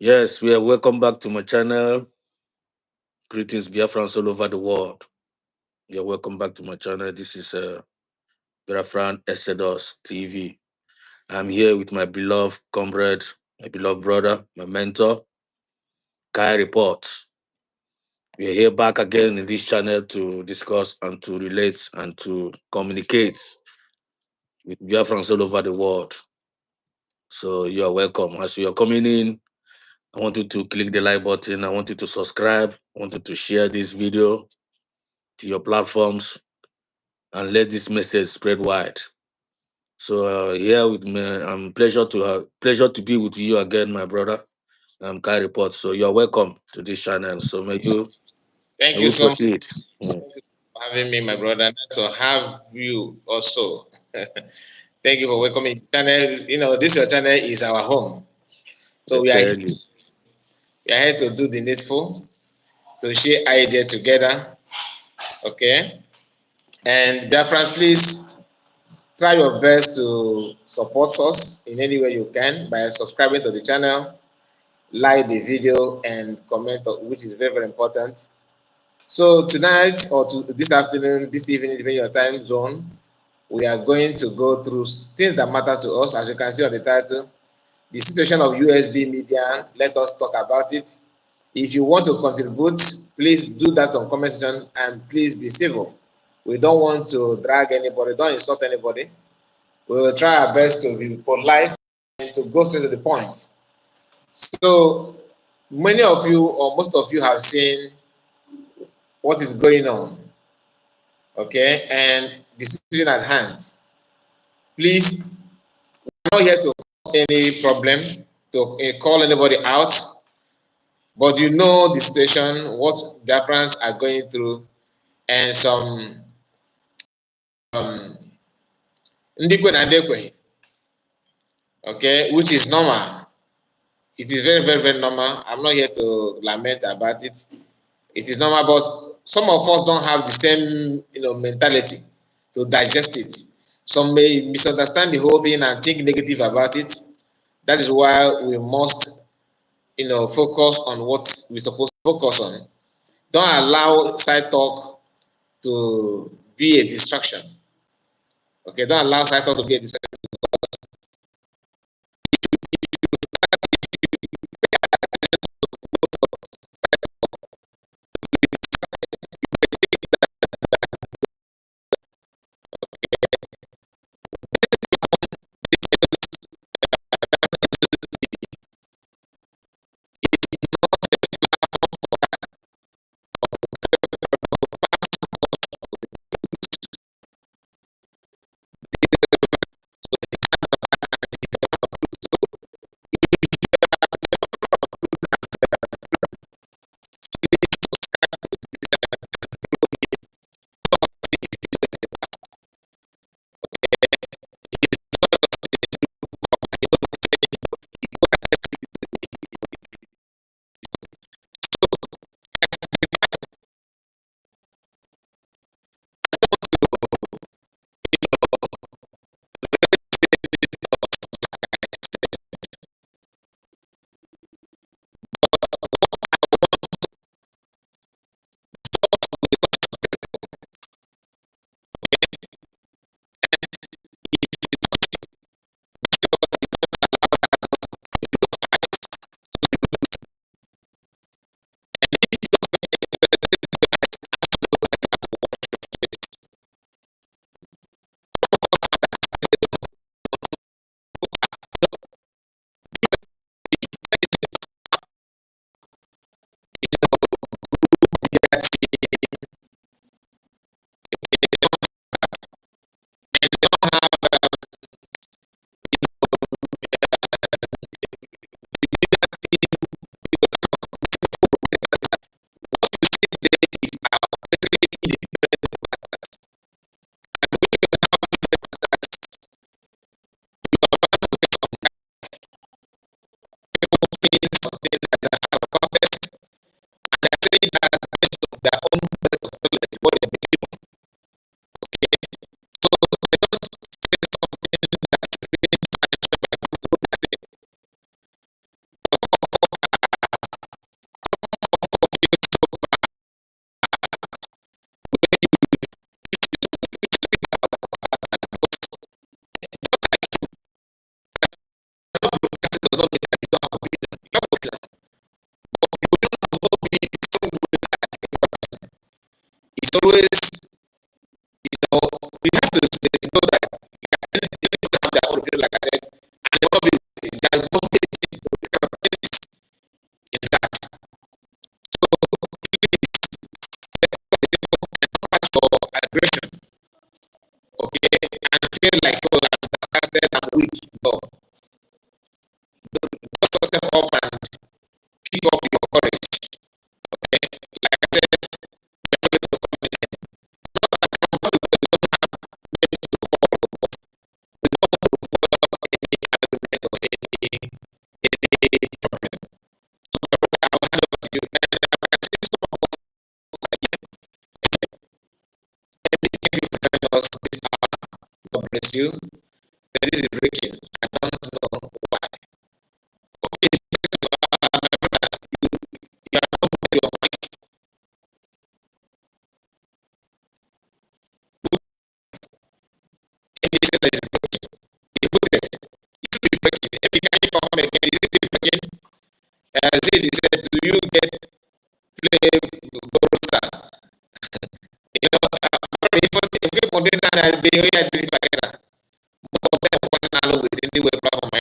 Yes, we are welcome back to my channel. Greetings, Biafrans all over the world. You're welcome back to my channel. This is Biafran Exodus TV. I'm here with my beloved comrade, my beloved brother, my mentor, Kai Report. We are here back again in this channel to discuss and to relate and to communicate with Biafrans all over the world. So you are welcome. As you are coming in, I want you to click the like button. I want you to subscribe. I want you to share this video to your platforms and let this message spread wide. So here with me, pleasure to be with you again, my brother. I'm Kai Report. So you're welcome to this channel. So Thank may you we so much proceed. Mm, for having me, my brother. Nice to have you also. Thank you for welcoming the channel. This your channel is our home. I So tell you, we are here to do the needful, to share ideas together. Okay. And therefore, please try your best to support us in any way you can by subscribing to the channel, like the video, and comment, which is very, very important. So tonight or this afternoon, this evening, depending on your time zone, we are going to go through things that matter to us. As you can see on the title, the situation of USB media. Let us talk about it. If you want to contribute, please do that on comment section and please be civil. We don't want to drag anybody, don't insult anybody. We will try our best to be polite and to go straight to the point. So many of you or most of you have seen what is going on, okay, and the situation at hand. Please, we're not here to cause any problem, to call anybody out, but you know the situation, what Biafrans are going through, and some um, ndikwe na ndekwe, okay, which is normal. It is very, very, very normal. I'm not here to lament about it. It is normal, but some of us don't have the same, mentality to digest it. Some may misunderstand the whole thing and think negative about it. That is why we must, focus on what we're supposed to focus on. Don't allow side talk to be a distraction. Okay, don't allow side talk to be a distraction. does not mean that you don't have opinion. You have opinion. But your opinion has not been it's always, we have to know that people have their own opinion, like I said, and there must be in that. So please for aggression, okay, and feel like I'm sarcastic, I'm weak. No, dust yourself up and pick up your courage. Okay, like I said, God bless you. This is breaking. I don't know why. Okay, you are not putting your mic. Maybe you said that it's breaking. It's booted. It should be breaking. Maybe can you confirm again? Is it still breaking? Zid, he said, do you get play gold star? You know, if for data that they only had three packets, most of them want to know with any web platform.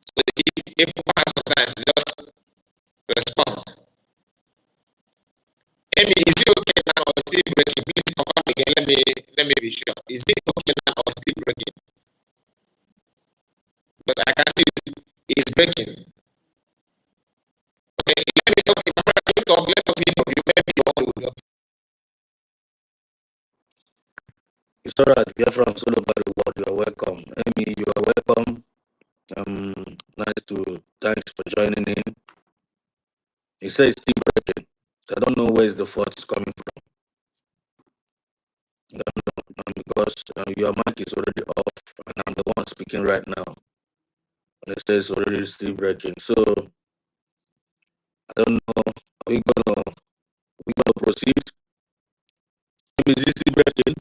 So if sometimes just respond. Amy, is it okay now or still breaking? Please confirm again. Let me be sure. Is it okay now or still breaking? But I can see it's breaking. Okay, let me talk. Let us hear from you. Maybe you want to know. It's all right. We are from all over the world. You are welcome. Amy, you are welcome. Thanks for joining in. He says it's still breaking. So I don't know where the fault is coming from. I don't know, because your mic is already off, and I'm the one speaking right now. And it says already still breaking. So I don't know. Are we gonna proceed? Maybe is it still breaking?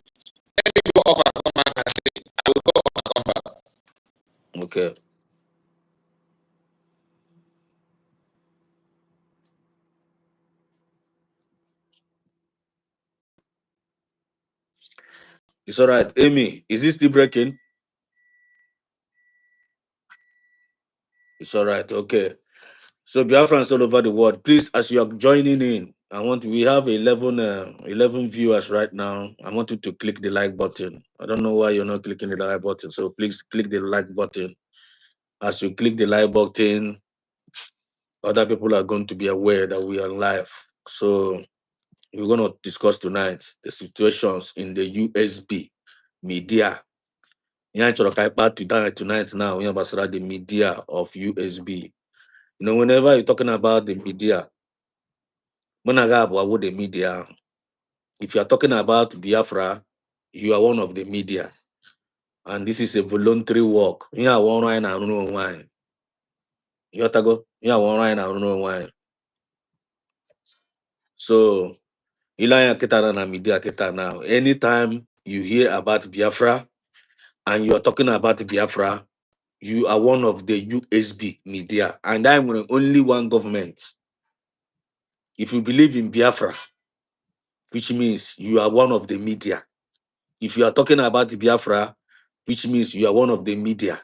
Let me go off and come back and say. I will go off and come back. Okay. It's all right. Amy, is it still breaking? It's all right. Okay. So Biafrans all over the world, please, as you are joining in, we have 11 viewers right now. I want you to click the like button. I don't know why you're not clicking the like button. So please click the like button. As you click the like button, other people are going to be aware that we are live. So we're going to discuss tonight the situations in the USB media. Tonight now, we have the media of USB. You know, whenever you're talking about the media, the media, if you are talking about Biafra, you are one of the media. And this is a voluntary work. You are one right now, no wine. You are one right now, no wine. So Ilaya Ketana na media Keta now. Anytime you hear about Biafra and you are talking about Biafra, you are one of the USB media. And I'm only one government. If you believe in Biafra, which means you are one of the media. If you are talking about Biafra, which means you are one of the media.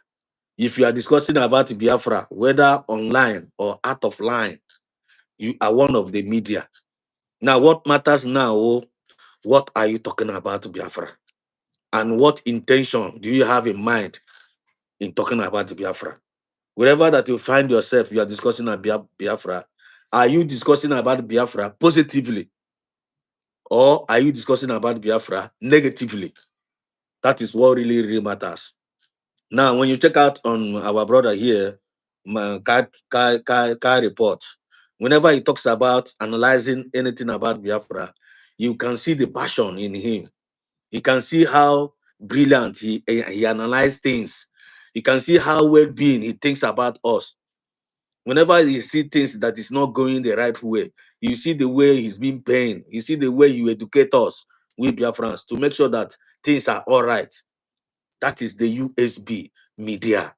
If you are discussing about Biafra, whether online or out of line, you are one of the media. Now, what matters now, what are you talking about Biafra? And what intention do you have in mind in talking about Biafra? Wherever that you find yourself, you are discussing about Biafra. Are you discussing about Biafra positively? Or are you discussing about Biafra negatively? That is what really matters. Now, when you check out on our brother here, Kai report, whenever he talks about analyzing anything about Biafra, you can see the passion in him. You can see how brilliant he analyzes things. You can see how well-being he thinks about us. Whenever you see things that is not going the right way, you see the way he's being paid. You see the way you educate us, we Biafrans, to make sure that things are all right. That is the USB media.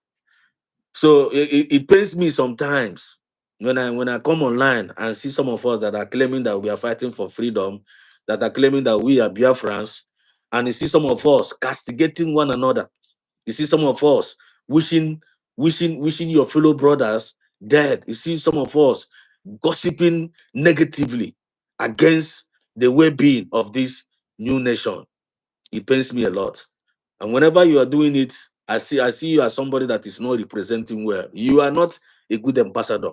So it pains me sometimes when I come online and see some of us that are claiming that we are fighting for freedom, that are claiming that we are Biafrans, and you see some of us castigating one another. You see some of us wishing your fellow brothers dead. You see some of us gossiping negatively against the well-being of this new nation. It pains me a lot. And whenever you are doing it, I see you as somebody that is not representing well. You are not a good ambassador,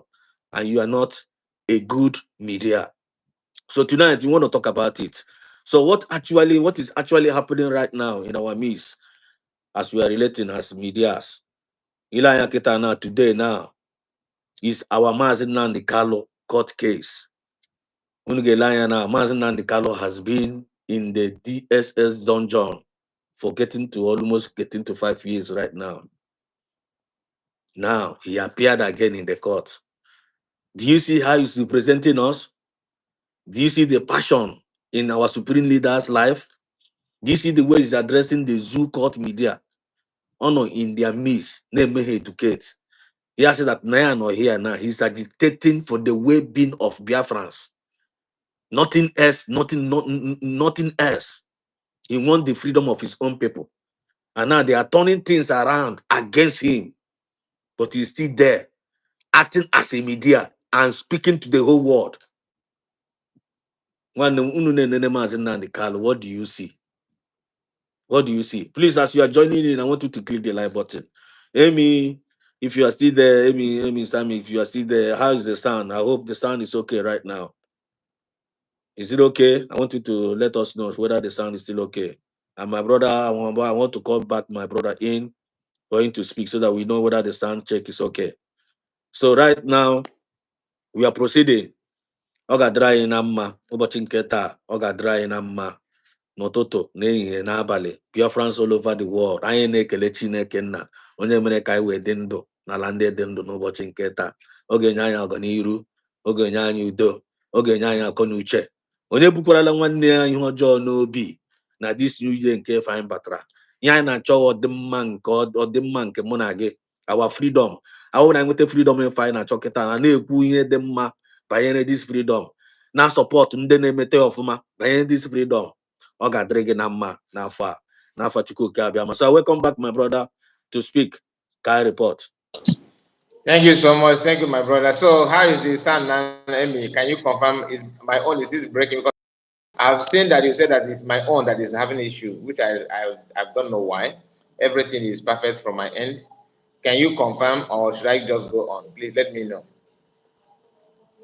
and you are not a good media. So tonight we want to talk about it. So what is actually happening right now in our midst as we are relating as medias? Ilaya Kita now today now is our Mazin Nandi Kalo court case. Ungelaya now Mazin Nandi Kalo has been in the DSS dungeon for getting to 5 years right now. Now he appeared again in the court. Do you see how he's representing us? Do you see the passion in our supreme leader's life? Do you see the way he's addressing the zoo court media? Honor in their midst, name me educate. He has said that now or here now, he's agitating for the well-being of Biafrans. Nothing else, nothing else. He wants the freedom of his own people. And now they are turning things around against him. But he's still there, acting as a media and speaking to the whole world. What do you see? What do you see? Please, as you are joining in, I want you to click the like button. Amy, if you are still there, Amy, Sammy, if you are still there, how is the sound? I hope the sound is okay right now. Is it okay? I want you to let us know whether the sound is still okay. And my brother, I want to call back my brother in for him to speak so that we know whether the sound check is okay. So right now, we are proceeding. Oga dry in Amma, Obachinketa, Oga dry in Amma. N'ụtụtụ n'ehihie n'abalị Biafrans all over the world, anyị na-ekele Chineke nna onye mere ka anyị wee dị ndụ n'ala ndị dị ndụ n'ụbọchị nke taa. Ọ ga-enye anyị ọganiru, ọ ga-enye anyị udo, ọ ga-enye anyị akọ na uche. Onye bukwarala nwanne ya ihe ọjọọ n'obi na this new year nke ife anyị batara. Ihe anyị na-achọ ọdịmma nke mụ na gị, our freedom. Ahụ na enweta freedom ife anyị na-achọ kịta na-ekwu ihe dị mma banyere this freedom, na support ndị na-emete ọfụma banyere this freedom. Ọ ga-adịrị gị na mma n'afọ a, n'afọ Chukwuka abịama. So I welcome back my brother to speak. Kai report. Thank you so much. Thank you, my brother. So how is the sound now, Emmy? Can you confirm is my own is it breaking? Because I've seen that you said that it's my own that is having issue, which I don't know why. Everything is perfect from my end. Can you confirm or should I just go on? Please let me know.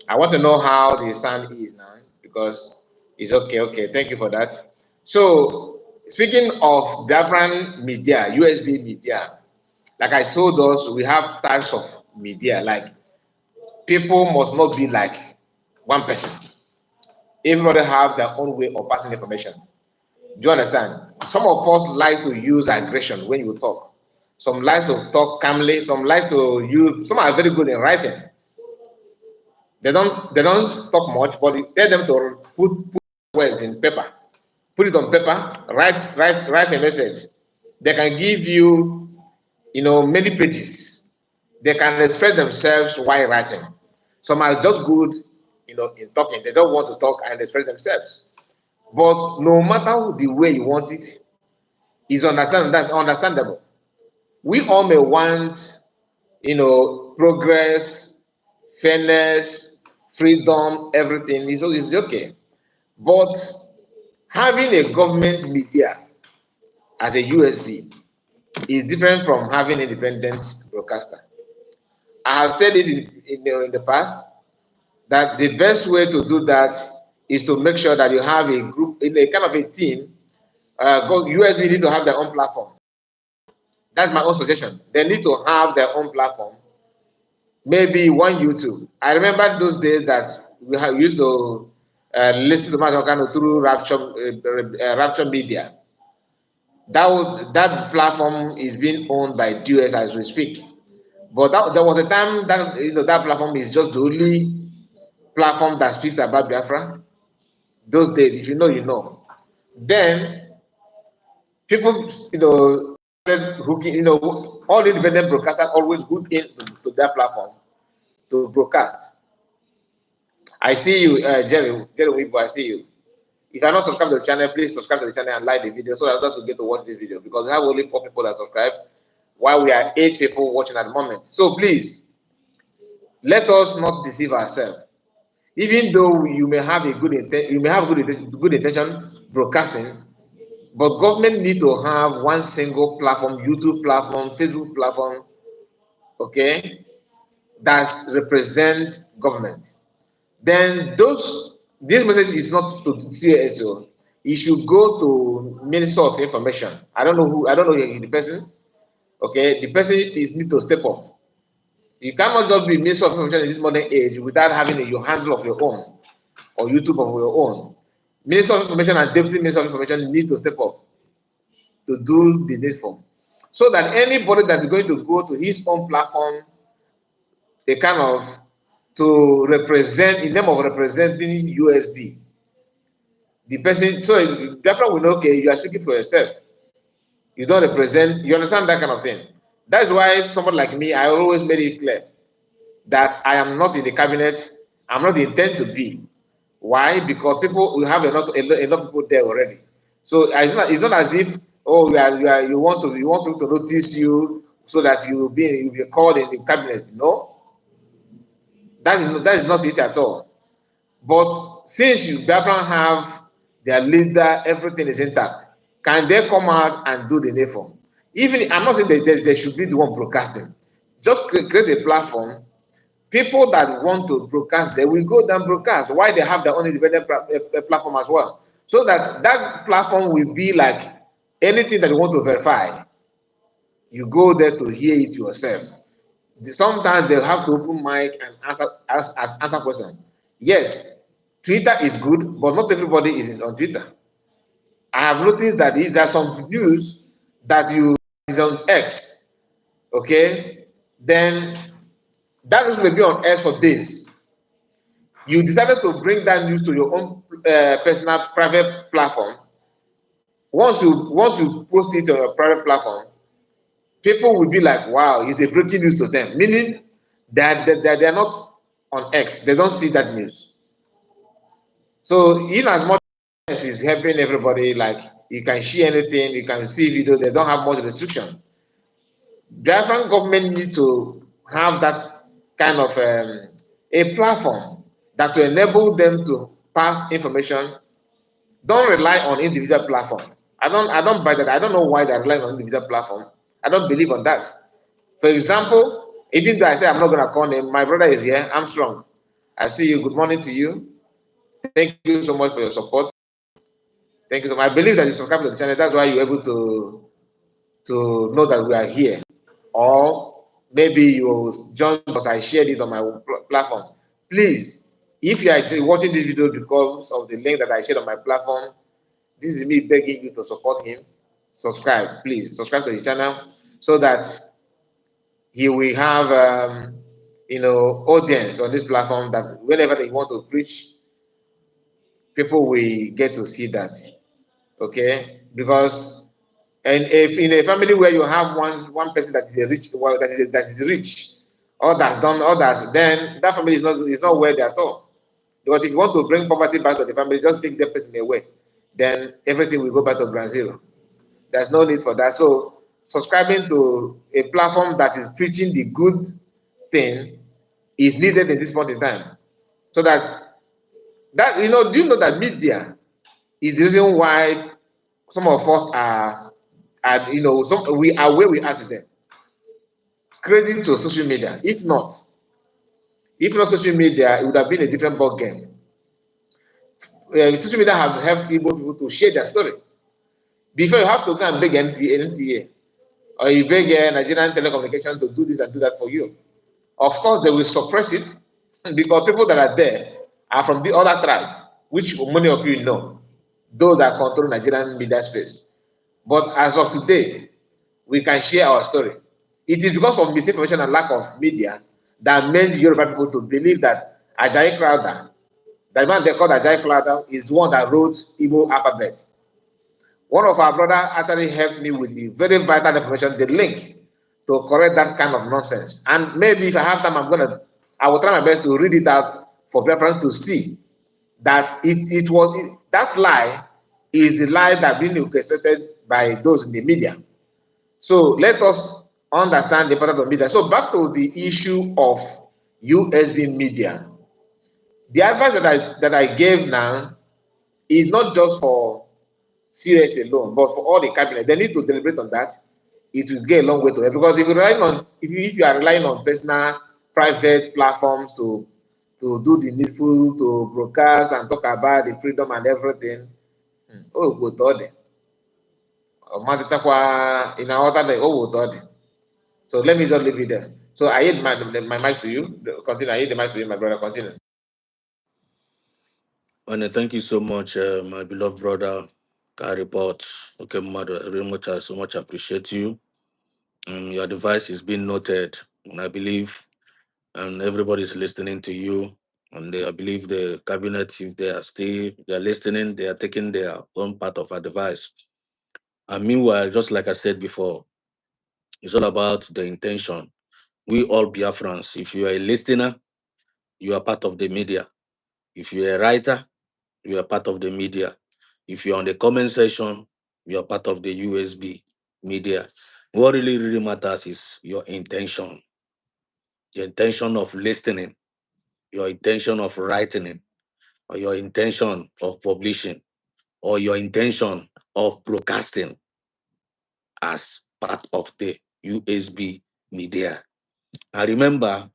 I want to know how the sound is now because it's okay. Okay, thank you for that. So, speaking of different media, USB media, like I told us, we have types of media. Like people must not be like one person. Everybody have their own way of passing information. Do you understand? Some of us like to use aggression when you talk. Some like to talk calmly. Some like to use. Some are very good in writing. They don't talk much, but you tell them to put words in paper. Put it on paper, write a message. They can give you, many pages. They can express themselves while writing. Some are just good, in talking. They don't want to talk and express themselves. But no matter the way you want it, that's understandable. We all may want, progress, fairness, freedom, everything is okay. But having a government media as a USB is different from having independent broadcaster. I have said it in the past that the best way to do that is to make sure that you have a group in a kind of a team. USB need to have their own platform. That's my own suggestion. They need to have their own platform. Maybe one YouTube. I remember those days that we used to listen to Masakano through Rapture Media. That platform is being owned by DUS as we speak. But there was a time that that platform is just the only platform that speaks about Biafra. Those days, if you know, you know. Then people, hooking, all independent broadcasters always hook in to that platform to broadcast. I see you, Jerry Weibo, I see you. If you are not subscribed to the channel, please subscribe to the channel and like the video so that others will get to watch this video, because we have only 4 people that subscribe while we are 8 people watching at the moment. So please, let us not deceive ourselves. Even though you may have a good intention broadcasting, but government need to have one single platform, YouTube platform, Facebook platform, okay, that represent government. Then this message is not to CSO. It should go to Minister of Information. I don't know the person. Okay, the person is need to step up. You cannot just be Minister of Information in this modern age without having your handle of your own or YouTube of your own. Minister of Information and Deputy Minister of Information need to step up to do the needful. So that anybody that is going to go to his own platform, a kind of to represent, in name of representing USB, the person, so definitely will know, okay, you are speaking for yourself. You don't represent, you understand that kind of thing. That's why someone like me, I always made it clear that I am not in the cabinet, I'm not intend to be. Why? Because people, we have enough people there already. So it's not as if, oh, you want people to notice you so that you'll be called in the cabinet. No, that is not it at all. But since you Biafran have their leader, everything is intact. Can they come out and do the needful? Even I'm not saying that they should be the one broadcasting. Just create a platform. People that want to broadcast, they will go down broadcast. Why they have their own independent platform as well, so that that platform will be like anything that you want to verify. You go there to hear it yourself. Sometimes they have to open mic and answer questions. Yes, Twitter is good, but not everybody is on Twitter. I have noticed that if there's some news that you is on X, okay, then that news may be on X for days. You decided to bring that news to your own personal private platform. Once you post it on your private platform, people will be like, wow, it's a breaking news to them, meaning that they are not on X, they don't see that news. So in as much as is helping everybody, like you can share anything, you can see video, they don't have much restriction. Biafran government need to have that kind of a platform that will enable them to pass information. Don't rely on individual platform. I don't buy that. I don't know why they're relying on individual platform. I don't believe on that. For example, even though I say I'm not gonna call him, my brother is here, Armstrong. I see you. Good morning to you. Thank you so much for your support. Thank you so much. I believe that you subscribe to the channel. That's why you're able to know that we are here. Or maybe you join because I shared it on my platform. Please, if you are watching this video because of the link that I shared on my platform, this is me begging you to support him. Subscribe, please. Subscribe to the channel so that he will have audience on this platform, that whenever they want to preach, people will get to see that. Okay? Because and if in a family where you have one person that is a rich, well, that is rich, or that's done others, then that family is not worthy at all. Because if you want to bring poverty back to the family, just take that person away, then everything will go back to ground zero. There's no need for that. So subscribing to a platform that is preaching the good thing is needed in this point in time. So do you know that media is the reason why some of us we are where we are today. Credit to social media. If not social media, it would have been a different ball game. Social media have helped Igbo people to share their story. Before you have to go and beg NTA, or you beg Nigerian telecommunication to do this and do that for you. Of course, they will suppress it because people that are there are from the other tribe, which many of you know, those that control Nigerian media space. But as of today, we can share our story. It is because of misinformation and lack of media that made Yoruba people to believe that Ajayi Crowther, the man they called Ajayi Crowther, is the one that wrote Igbo alphabet. One of our brother actually helped me with the very vital information, the link to correct that kind of nonsense. And maybe if I have time, I will try my best to read it out for people to see that that lie is the lie that being orchestrated by those in the media. So let us understand the importance of media. So back to the issue of USB media. The advice that I gave now is not just for CS alone, but for all the cabinet. They need to deliberate on that. It will get a long way to it because if you are relying on personal private platforms to do the needful, to broadcast and talk about the freedom and everything, oh go to them. In our other oh go to them. So let me just leave it there. So I yield my mic to you. Continue. I yield the mic to you, my brother. Continue. And thank you so much, my beloved brother, Car Report. Okay, mother, very much, I so much appreciate you. Your advice is being noted, and I believe, and everybody's listening to you. And I believe the cabinet, if they are listening, they are taking their own part of advice. And meanwhile, just like I said before, it's all about the intention. We all Biafrans, if you are a listener, you are part of the media. If you are a writer, you are part of the media. If you're on the comment section, you are part of the USB media. What really matters is your intention, the intention of listening, your intention of writing, or your intention of publishing, or your intention of broadcasting as part of the USB media. I remember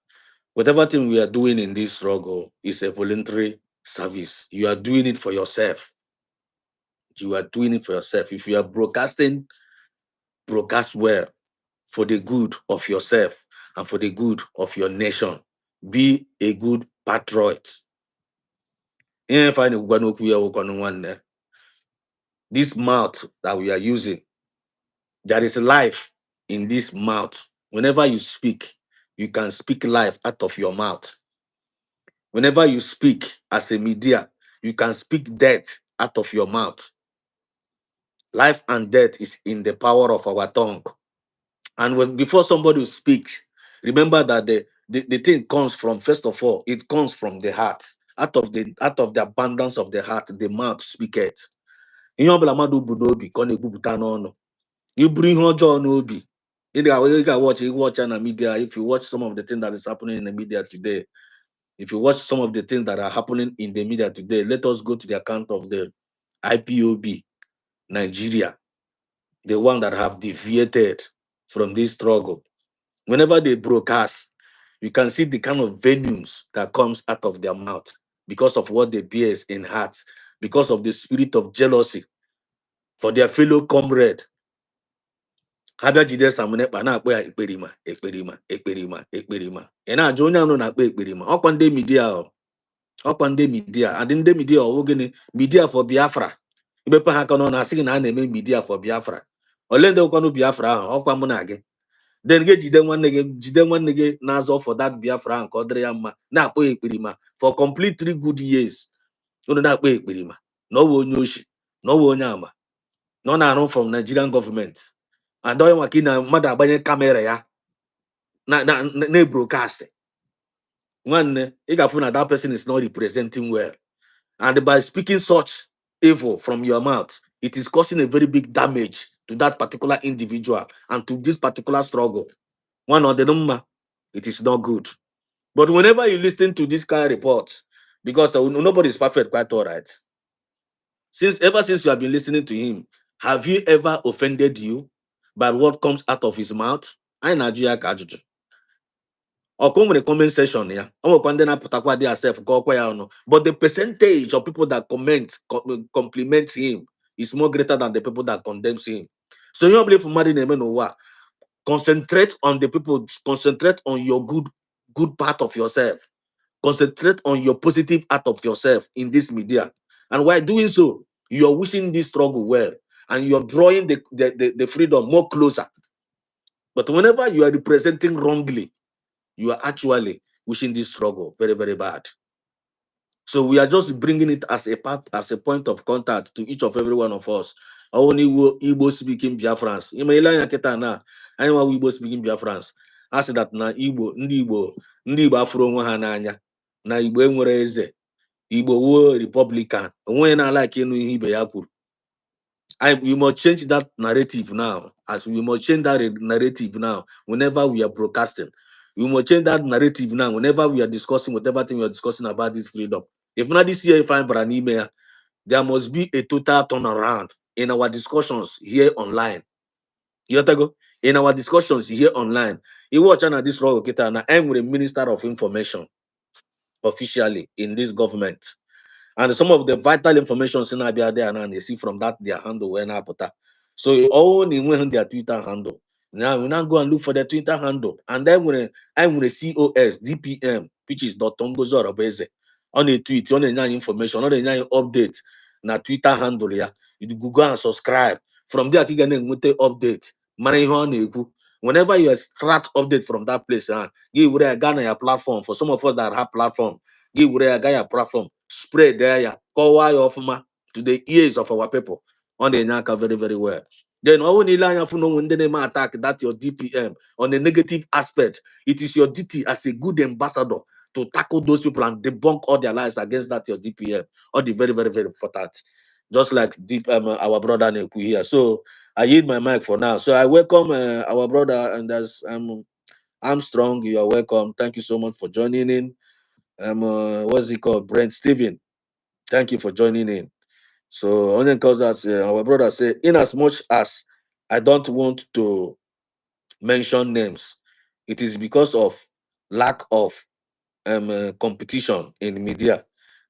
whatever thing we are doing in this struggle is a voluntary service. You are doing it for yourself. You are doing it for yourself. If you are broadcasting, broadcast well for the good of yourself and for the good of your nation. Be a good patriot. This mouth that we are using, there is life in this mouth. Whenever you speak, you can speak life out of your mouth. Whenever you speak as a media, you can speak death out of your mouth. Life and death is in the power of our tongue. And before somebody speaks, remember that the thing comes from, first of all, it comes from the heart. Out of the abundance of the heart, the mouth speaketh. Ihe ọbụla mmadụ bu n'obi ka ọ na-ekwupụta n'ọnụ. Iburu ihe ọjọọ n'obi. Watch na media. If you watch some of the things that is happening in the media today, if you watch some of the things that are happening in the media today, let us go to the account of the IPOB Nigeria, the one that have deviated from this struggle. Whenever they broadcast, you can see the kind of venues that comes out of their mouth because of what they bears in heart, because of the spirit of jealousy for their fellow comrade. Habia jide Samunekpa na-akpọ ya ekperima, ekperima, ekperima, ekperima. Ị na-ajụ onye ahụ na-akpọ ekperima. Ọkwa ndị midia ọ. Ọkwa ndị midia. Adị ndị midia ọwụ gịnị? Midia for Biafra. Imepe ha aka n'ọnụ asị gị na a na-eme midia for Biafra. Ole ndị ụkwanụ Biafra ahụ? Ọkwa mụ na gị. Then get jide nwanne gị na-azọ for that Biafra ahụ ka ọ dịrị ya mma na-akpọ ya ekperima for complete 3 good years. Unu na-akpọ ya ekperima na ọ bụ onye oshi, na ọ bụ onye ama, na ọ na-arụ from Nigerian government. And onye maka na mmadụ agbanye kamera ya na-broadcast. Nwanne, ị ga-afụ na that person is not representing well. And by speaking such evil from your mouth, it is causing a very big damage to that particular individual and to this particular struggle. One of the number, it is not good. But whenever you listen to this kind of reports, because nobody is perfect, quite all right. Ever since you have been listening to him, have he ever offended you by what comes out of his mouth? I Nigeria kajuju. Or come with a comment section, yeah. But the percentage of people that compliment him is more greater than the people that condemns him. So you don't believe for money name. Concentrate on the people, concentrate on your good part of yourself. Concentrate on your positive part of yourself in this media. And while doing so, you're wishing this struggle well and you're drawing the freedom more closer. But whenever you are representing wrongly, you are actually wishing this struggle very, very bad. So we are just bringing it as a point of contact to each of every one of us. Only Igbo speaking Biafrans. You may learn Kita na. Anyone Igbo speaking Biafrans. I said that na Igbo, ndị Igbo afro onwe ha n'anya. Na Igbo enwere eze. Igbo wo Republican. Onwe na like inu ihe ibe ya kwuru. We must change that narrative now. As we must change that narrative now whenever we are broadcasting. We must change that narrative now whenever we are discussing whatever thing we are discussing about this freedom. If not this year, if I'm Branime, there must be a total turnaround in our discussions here online. You go in our discussions here online. You watch on this role, and I'm a minister of information officially in this government. And some of the vital information in Abia there and they see from that their handle when I put that. So you only went their Twitter handle. Now we now go and look for the Twitter handle. And then when I'm with the COS DPM, which is Dotongozo Robeze, on a tweet, on a information, on a update, na Twitter handle yeah. You go and subscribe. From there, you can get update. Whenever you extract update from that place, give a Ghana your platform. For some of us that have platform, give a guy a platform. Spread there, yeah. Call ofuma to the ears of our people on the Nyaka very, very well. Then when they attack that your DPM on the negative aspect, it is your duty as a good ambassador to tackle those people and debunk all their lies against that your DPM. All the very, very, very important. Just like our brother Neku here. So I yield my mic for now. So I welcome our brother and as Armstrong. You are welcome. Thank you so much for joining in. What's he called? Brent Steven. Thank you for joining in. So Onion calls us our brother say, in as much as I don't want to mention names, it is because of lack of competition in media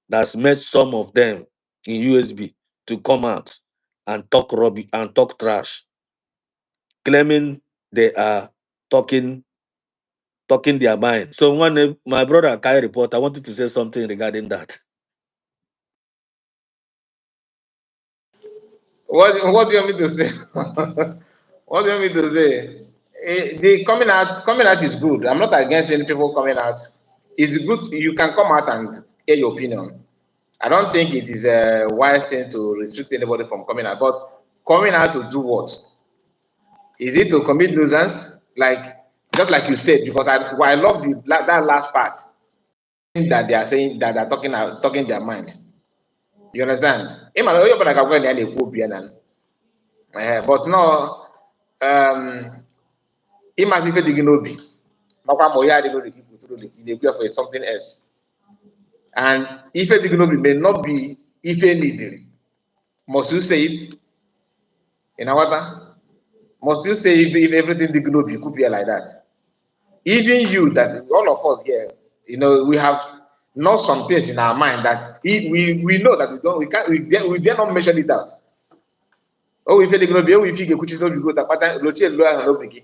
that's made some of them in USB to come out and talk rubbish and talk trash, claiming they are talking their mind. So one my brother Kai report, I wanted to say something regarding that. What do you want me to say? What do you want me to say? The coming out is good. I'm not against any people coming out. It's good. You can come out and hear your opinion. I don't think it is a wise thing to restrict anybody from coming out. But coming out to do what? Is it to commit nuisance? Like just like you said, because I love that last part that they are saying that they're talking their mind. You understand? But no, ịmasị ife dị gị n'obi makwa ma onye adịghị n'obi gị pụtara obi ị na-ekwu ya for something else. And ife dị gị n'obi may not be ife needed. Must you say it? In Awata? Must you say if everything dị gị n'obi you could be like that? Even you, that all of us here, we have not some things in our mind that we know that we dare not mention it out. Oh, ife dị gị n'obi, ife ị ga-ekwuchi n'obi gị takpata lochie elu ahụ n'obi gị.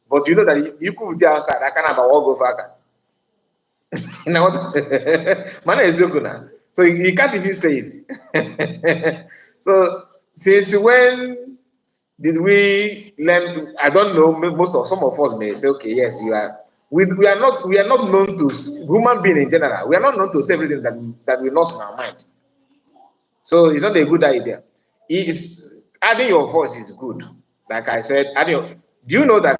But you know that you could be outside, I can't about walk over. So you can't even say it. So since when did we learn? I don't know. Some of us may say, okay, yes, you are. We are not known to human being in general. We are not known to say everything that we lost in our mind. So it's not a good idea. It's adding your voice is good. Like I said, do you know that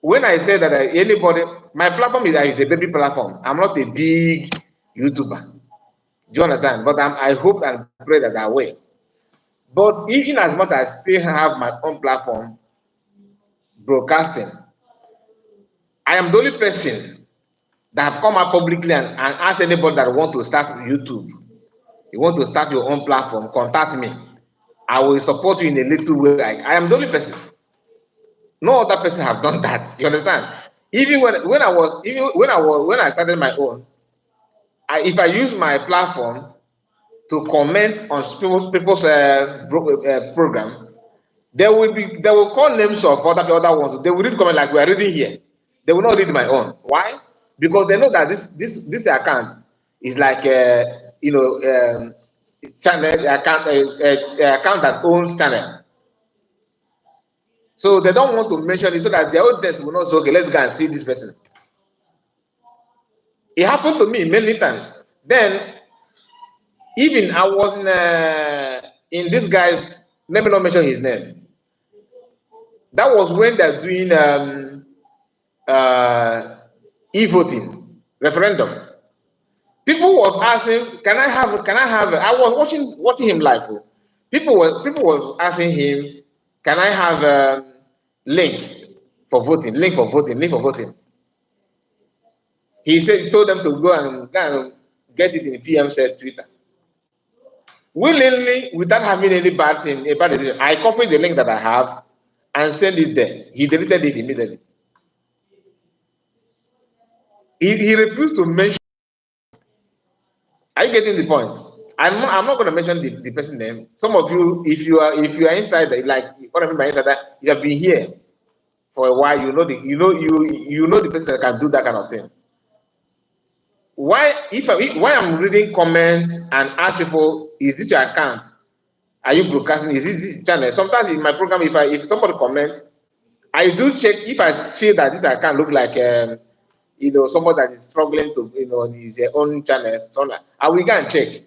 when I say that anybody, my platform is a baby platform. I'm not a big YouTuber. Do you understand? But I hope and pray that I will. But even as much as I still have my own platform, broadcasting, I am the only person that have come out publicly and ask anybody that want to start YouTube, you want to start your own platform, contact me. I will support you in a little way. I am the only person. No other person have done that. You understand? Even when I started my own, if I use my platform to comment on people's program, they will call names of other ones. They will read comment like we are reading here. They will not read my own. Why? Because they know that this account is like channel account that owns channel. So they don't want to mention it so that their audience will not say, okay, let's go and see this person. It happened to me many times. Then, even I was in this guy let me not mention his name. That was when they're doing e-voting referendum. People was asking, can I have? I was watching him live. Oh. People was asking him, can I have link for voting, link for voting, link for voting. He told them to go and get it in PM said Twitter. Willingly, without having any bad thing, a bad decision, I copied the link that I have and sent it there. He deleted it immediately. He refused to mention. Are you getting the point? I'm not going to mention the person name. Some of you, if you are inside, like what I mean by inside, you have been here for a while. You know the person that can do that kind of thing. Why I'm reading comments and ask people, is this your account? Are you broadcasting? Is this channel? Sometimes in my program, if somebody comments, I do check if I feel that this account look like somebody that is struggling to on his own channel. So I will go and check.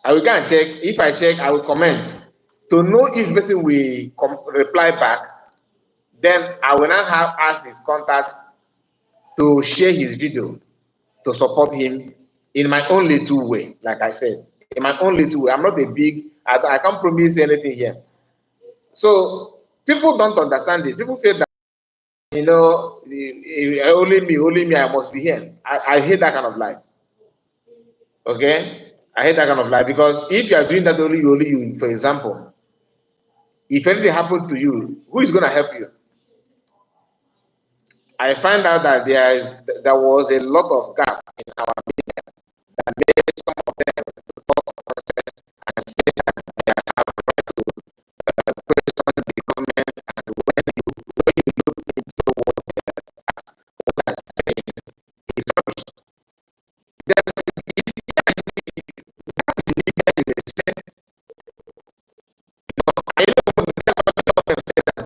I will go and check. If I check, I will comment to know if the person will reply back. Then I will not have asked his contacts to share his video to support him in my own little way. Like I said, in my own little way. I'm not a big. I can't promise anything here. So people don't understand it. People feel that only me. I must be here. I hate that kind of life. Okay, I hate that kind of life because if you are doing that only you, for example, if anything happens to you, who is going to help you? I find out that there was a lot of gap in our media that made some of them to talk process and say that they have right to question the government, and when you look into what they are saying, it's rubbish. There's I know what them say that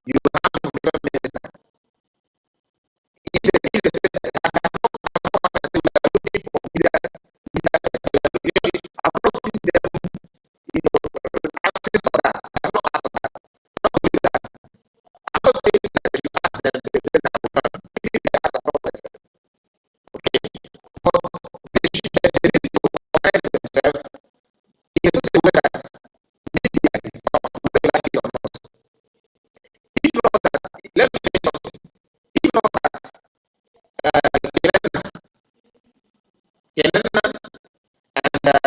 you have to become minister. If they say that I have not we are looking for I've not seen them, asking for that. I've not asked for that. Not with that. I'm not saying that you ask them, they say that maybe they ask for problem. Okay. But they need to organize themselves in such a way that media is not whether you like it or not. If not that, let me tell you something. If not that, Kelena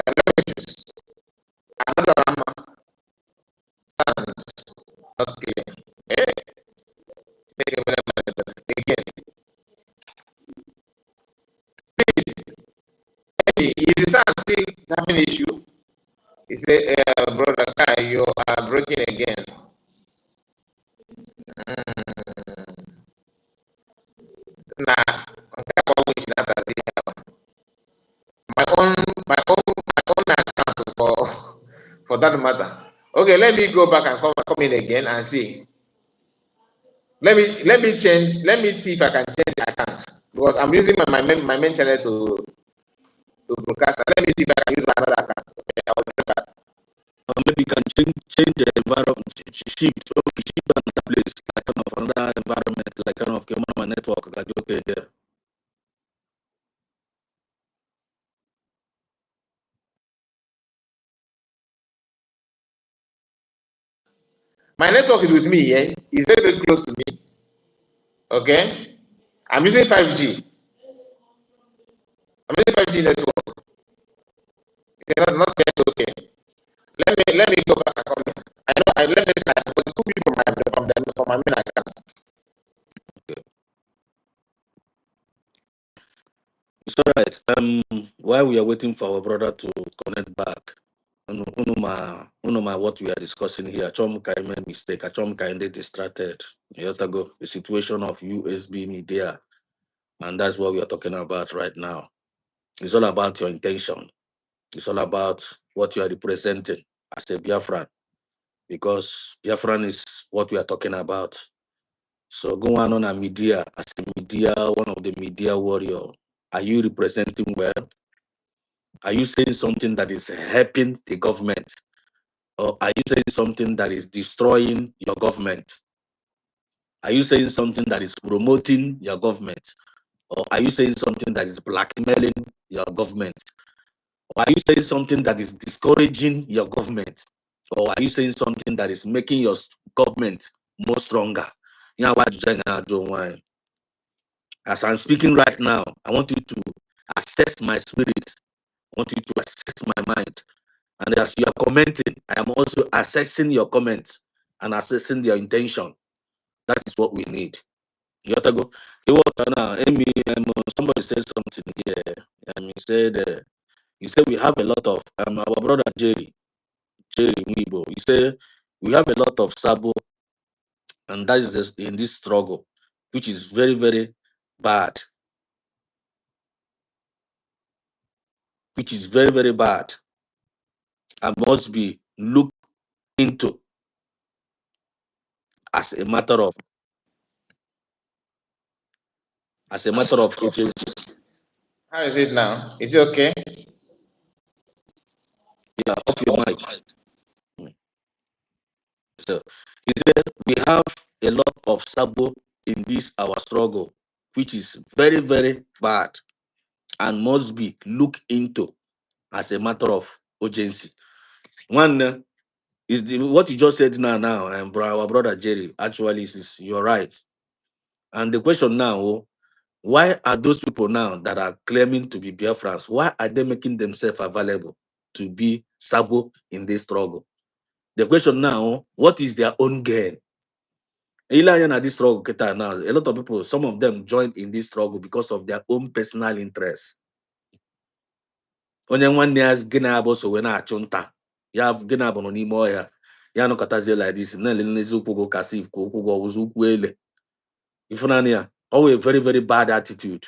and Refugees, another Rama stands. Okay. Eh, again, hey, is the son still having issue? He said, brother Kai, you are breaking again. Nah, my own account for that matter. Okay, let me go back and come in again and see. Let me change. Let me see if I can change the account because I'm using my main channel to broadcast. Let me see if I can use another account. Okay, I will do that. Or maybe you can change the environment, shift another place, like kind of another environment, like kind of my network, like okay there. My network is with me, yeah. It's very, very close to me. Okay. I'm using 5G. I'm using 5G network. It's not yet okay. Let me go back and come in. I know I left it like it was 2 people from my main account. Okay. It's all right. While we are waiting for our brother to connect back, what we are discussing here, Chomka made mistake. Chomka distracted. The situation of USB media, and that's what we are talking about right now. It's all about your intention. It's all about what you are representing as a Biafran, because Biafran is what we are talking about. So go on a media as a media, one of the media warrior. Are you representing well? Are you saying something that is helping the government? Or are you saying something that is destroying your government? Are you saying something that is promoting your government? Or are you saying something that is blackmailing your government? Or are you saying something that is discouraging your government? Or are you saying something that is making your government more stronger? As I'm speaking right now, I want you to assess my spirit. I want you to assess my mind. And as you are commenting, I am also assessing your comments and assessing your intention. That is what we need. You have to go. Somebody said something here. He said we have a lot of our brother Jerry Mwibo. He said we have a lot of sabo, and that is in this struggle, which is very, very bad. Which is very, very bad and must be looked into as a matter of urgency. How is it now? Is it okay? Yeah, off your mic. So he said we have a lot of sabo in this our struggle, which is very, very bad and must be looked into as a matter of urgency. One is what you just said now, and our brother Jerry actually is you're right. And the question now, why are those people now that are claiming to be Biafrans, why are they making themselves available to be sabo in this struggle? The question now, what is their own gain? This struggle now, a lot of people, some of them joined in this struggle because of their own personal interests. Onye nwanne ya gịnị abụ so wee na-achụ nta ya gịnị abụ nọ n'ime ọhịa ya nọkọtazie like this na-elelezi ụkwụ gị kasif ka ụkwụ gị ọwụzi ụkwụ ele ifunanya ya always a very, very bad attitude.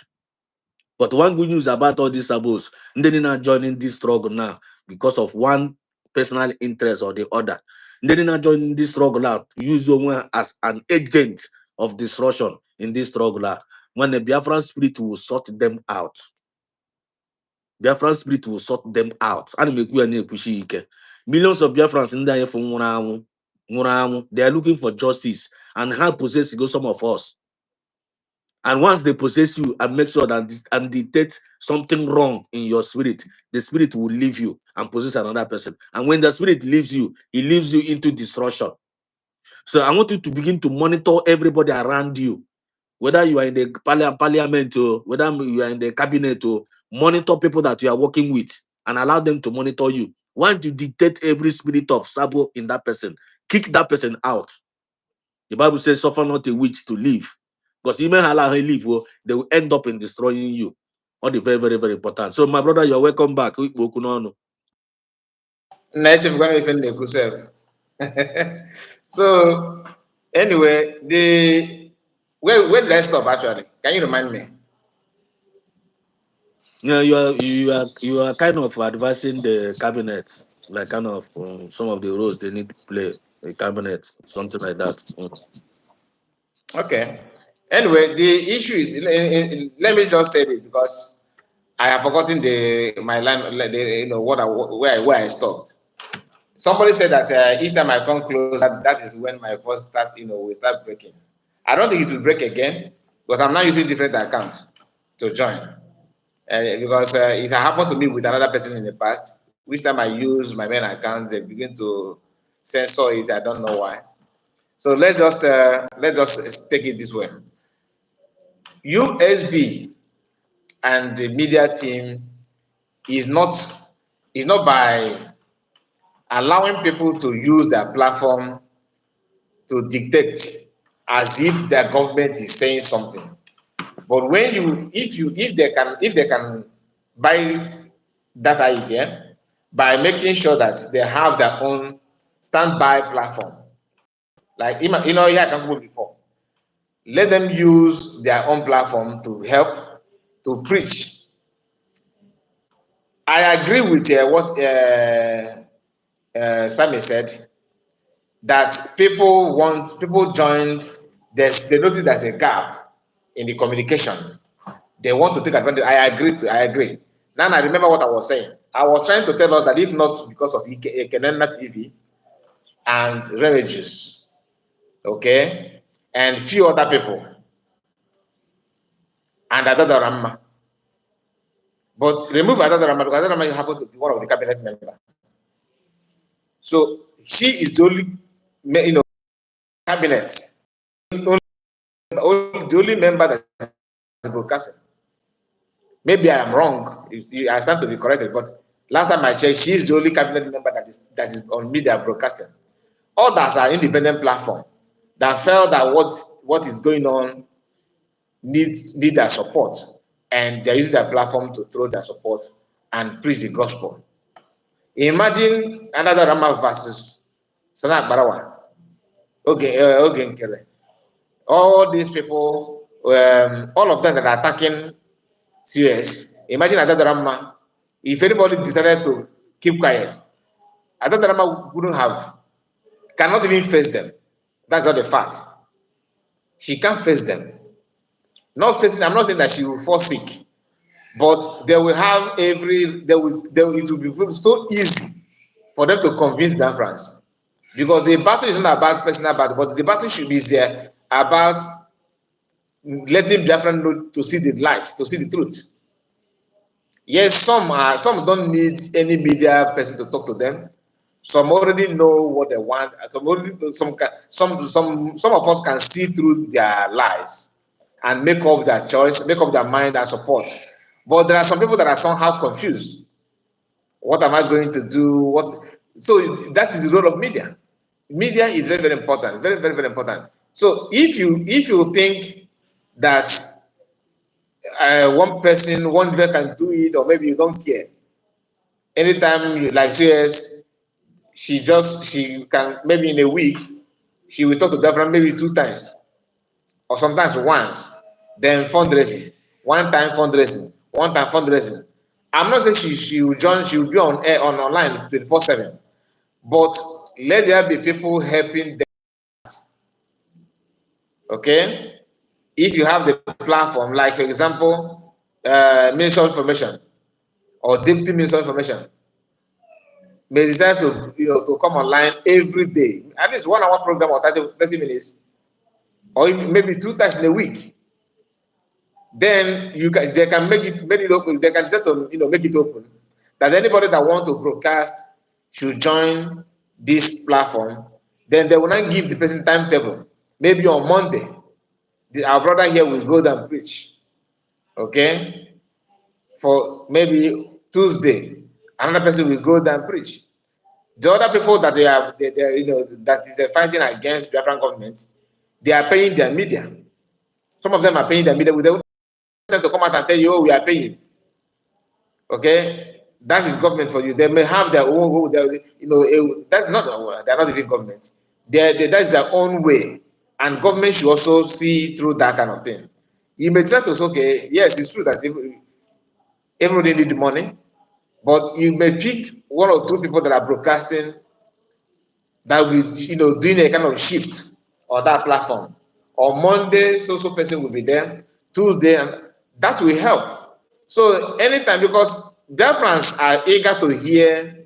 But one good news about all these sabos, they did not join in this struggle now because of one personal interest or the other. They did not join in this struggle now, use one as an agent of disruption in this struggle now. When the Biafran spirit will sort them out. Biafran spirit will sort them out. Millions of Biafrans in there for they are looking for justice and how possess go some of us. And once they possess you and make sure that and detect something wrong in your spirit, the spirit will leave you and possess another person. And when the spirit leaves you, he leaves you into destruction. So I want you to begin to monitor everybody around you, whether you are in the parliament or whether you are in the cabinet, or monitor people that you are working with and allow them to monitor you. Once you detect every spirit of sabo in that person, kick that person out. The Bible says, suffer not a witch to live. Because even allow her live, they will end up in destroying you. All the very, very, very important. So, my brother, you're welcome back. Native gonna defend the yourself. So anyway, the where did I stop actually? Can you remind me? Yeah, you are kind of advising the cabinet, like kind of some of the roles they need to play the cabinet, something like that. Okay. Anyway, the issue is let me just say it because I have forgotten the my line, like you know what where I stopped. Somebody said that each time I come close, that is when my voice start, will start breaking. I don't think it will break again because I'm now using different accounts to join. Because it happened to me with another person in the past. Which time I use my main account, they begin to censor it. I don't know why. So let's just take it this way. USB and the media team is not by allowing people to use their platform to dictate as if the government is saying something. But when if they can buy that idea by making sure that they have their own standby platform, like here I can go before, let them use their own platform to help to preach. I agree with what Sammy said that people joined they notice there's a gap in the communication. They want to take advantage. I agree. Now I remember what I was saying. I was trying to tell us that if not because of Kenena TV and Religious's, okay, and few other people, and Adadarama. But remove Adadarama because Adadarama happens to be one of the cabinet members. So she is the only, cabinet, the only member that is broadcasting. Maybe I am wrong. I stand to be corrected, but last time I checked, she is the only cabinet member that is on media broadcasting. Others are independent platform that felt that what is going on need their support, and they're using their platform to throw their support and preach the gospel. Imagine another Rama versus Sana Barawa. Okay, okay, Nkele. All these people, all of them that are attacking CS. Imagine another Rama. If anybody decided to keep quiet, another Rama wouldn't have, cannot even face them. That's not the fact. She can't face them. Not facing, I'm not saying that she will fall sick, but they will have it will be so easy for them to convince Biafrans. Because the battle is not about personal battle, but the battle should be there about letting Biafran know to see the light, to see the truth. Yes, some don't need any media person to talk to them. Some already know what they want. Some of us can see through their lies and make up their choice, make up their mind and support. But there are some people that are somehow confused. What am I going to do? What? So that is the role of media. Media is very, very important. Very, very, very important. So if you think that one person, one individual can do it, or maybe you don't care. Anytime you like CS, she can maybe in a week she will talk to Biafra maybe 2 times or sometimes once. Then fundraising, one time fundraising. I'm not saying she will join, she will be on air on online 24/7, but let there be people helping them. Okay, if you have the platform, like for example, Minister of Information or Deputy Minister of Information, may decide to to come online every day, at least 1 hour program or 30 minutes, or maybe 2 times in a week. Then they can make it open. They can set to make it open that anybody that want to broadcast should join this platform. Then they will not give the person timetable. Maybe on Monday, our brother here will go and preach. Okay, for maybe Tuesday, another person will go and preach. The other people that that is fighting against Biafran government, they are paying their media. Some of them are paying their media. They want them to come out and tell you, oh, we are paying. Okay, that is government for you. They may have their own, that's not, they're not even government. That's their own way, and government should also see through that kind of thing. You may say to us, okay, yes, it's true that everybody need the money, but you may pick 1 or 2 people that are broadcasting that will doing a kind of shift on that platform. On Monday, so person will be there. Tuesday, and that will help. So anytime, because Biafrans are eager to hear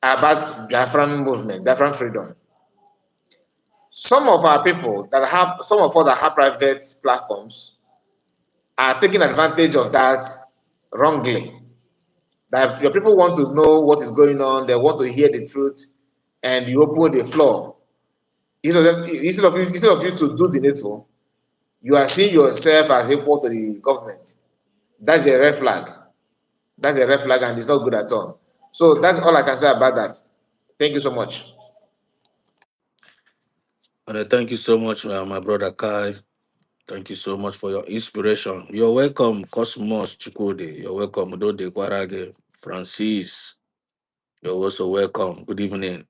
about Biafran movement, Biafran freedom. Some of our people that have, some of us that have private platforms are taking advantage of that wrongly. That your people want to know what is going on, they want to hear the truth, and you open the floor. Instead of you to do the needful, you are seeing yourself as equal to the government. That's a red flag. That's a red flag, and it's not good at all. So that's all I can say about that. Thank you so much. And thank you so much, my brother Kai. Thank you so much for your inspiration. You're welcome, Cosmos Chikode. You're welcome, Dode Kwarage, Francis. You're also welcome. Good evening.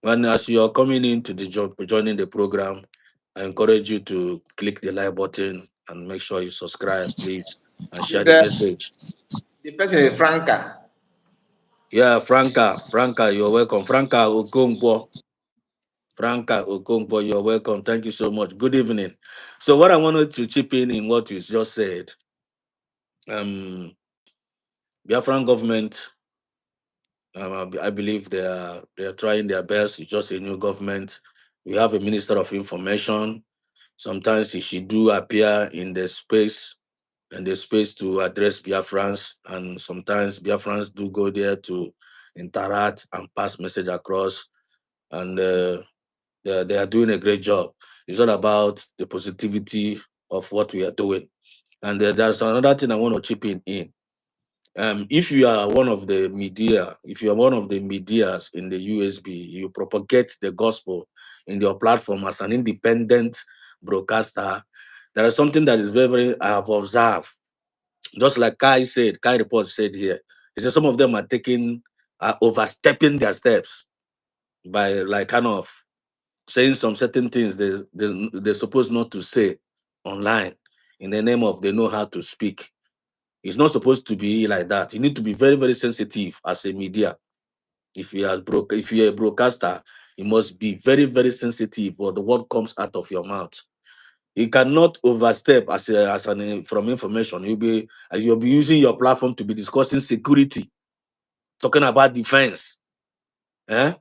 And as you are coming in to the job, joining the program, I encourage you to click the like button and make sure you subscribe, please, and share the The, message. the person is Franca. Yeah, Franca, you're welcome. Franca Ogongbo. Franca Okonkwo, you're welcome. Thank you so much. Good evening. So, what I wanted to chip in what you just said, um, Biafran government, I believe they are trying their best. It's just a new government. We have a minister of information. Sometimes he should do appear in the space to address Biafrans, and sometimes Biafrans do go there to interact and pass message across, and they are doing a great job. It's all about the positivity of what we are doing. And there's another thing I want to chip in. If you are one of the media, if you are one of the medias in the USB, you propagate the gospel in your platform as an independent broadcaster. There is something that is very, very I have observed. Just like Kai Report said here, he said some of them are taking, overstepping their steps by like kind of saying some certain things they're supposed not to say online in the name of they know how to speak. It's not supposed to be like that. You need to be very, very sensitive as a media. If you're a broadcaster, you must be very, very sensitive for the word comes out of your mouth. You cannot overstep from information. You'll be using your platform to be discussing security, talking about defense. Eh?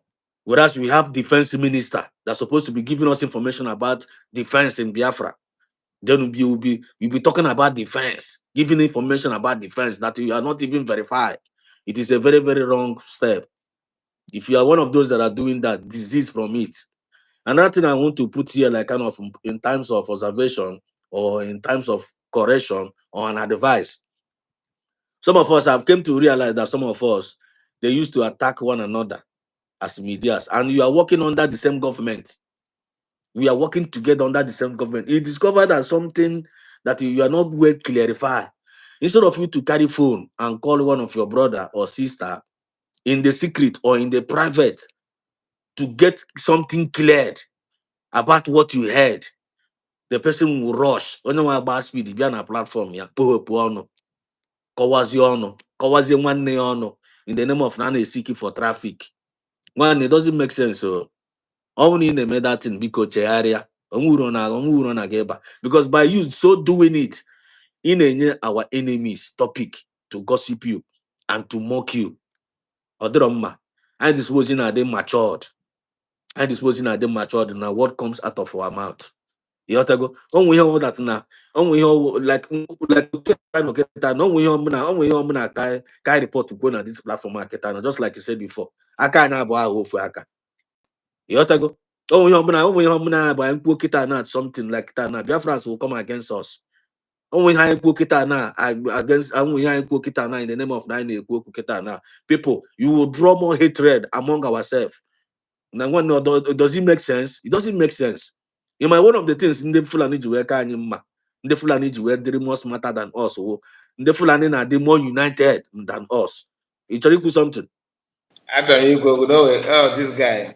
Whereas we have defense minister that's supposed to be giving us information about defense in Biafra. Then you'll be talking about defense, giving information about defense that you are not even verified. It is a very, very wrong step. If you are one of those that are doing that, disease from it. Another thing I want to put here, like kind of in times of observation or in times of correction or an advice. Some of us have came to realize that some of us they used to attack one another as medias, and you are working under the same government. We are working together under the same government. You discovered that something that you are not well clarified. Instead of you to carry phone and call one of your brother or sister in the secret or in the private to get something cleared about what you heard, the person will rush. When you about speed, be on a platform, yeah, kawazi nwanne ya ọnụ in the name of na seeking for traffic. One, it doesn't make sense. So all we need that thing because area because by you so doing it in our enemies topic to gossip you and to mock you. Odroma, and disposing are they matured. And disposing are they matured now what comes out of our mouth. You have to go, oh, we hear that now. Oh, we hear like no, we hear kai report to go on this platform market, just like you said before. I can't have aka. Yotago. Oh, we have but something like that now. Biafrans will come against us. Oh, we have now against we have now in the name of nine now. People, you will draw more hatred among ourselves. Now, when does it make sense? It doesn't make sense. You might one of the things in the Fulani Juwe Kanyima, in the Fulani Juwe, they're more smarter than us. Oh, in the Fulani are they more united than us. It's really something. After you go, no, oh, this guy.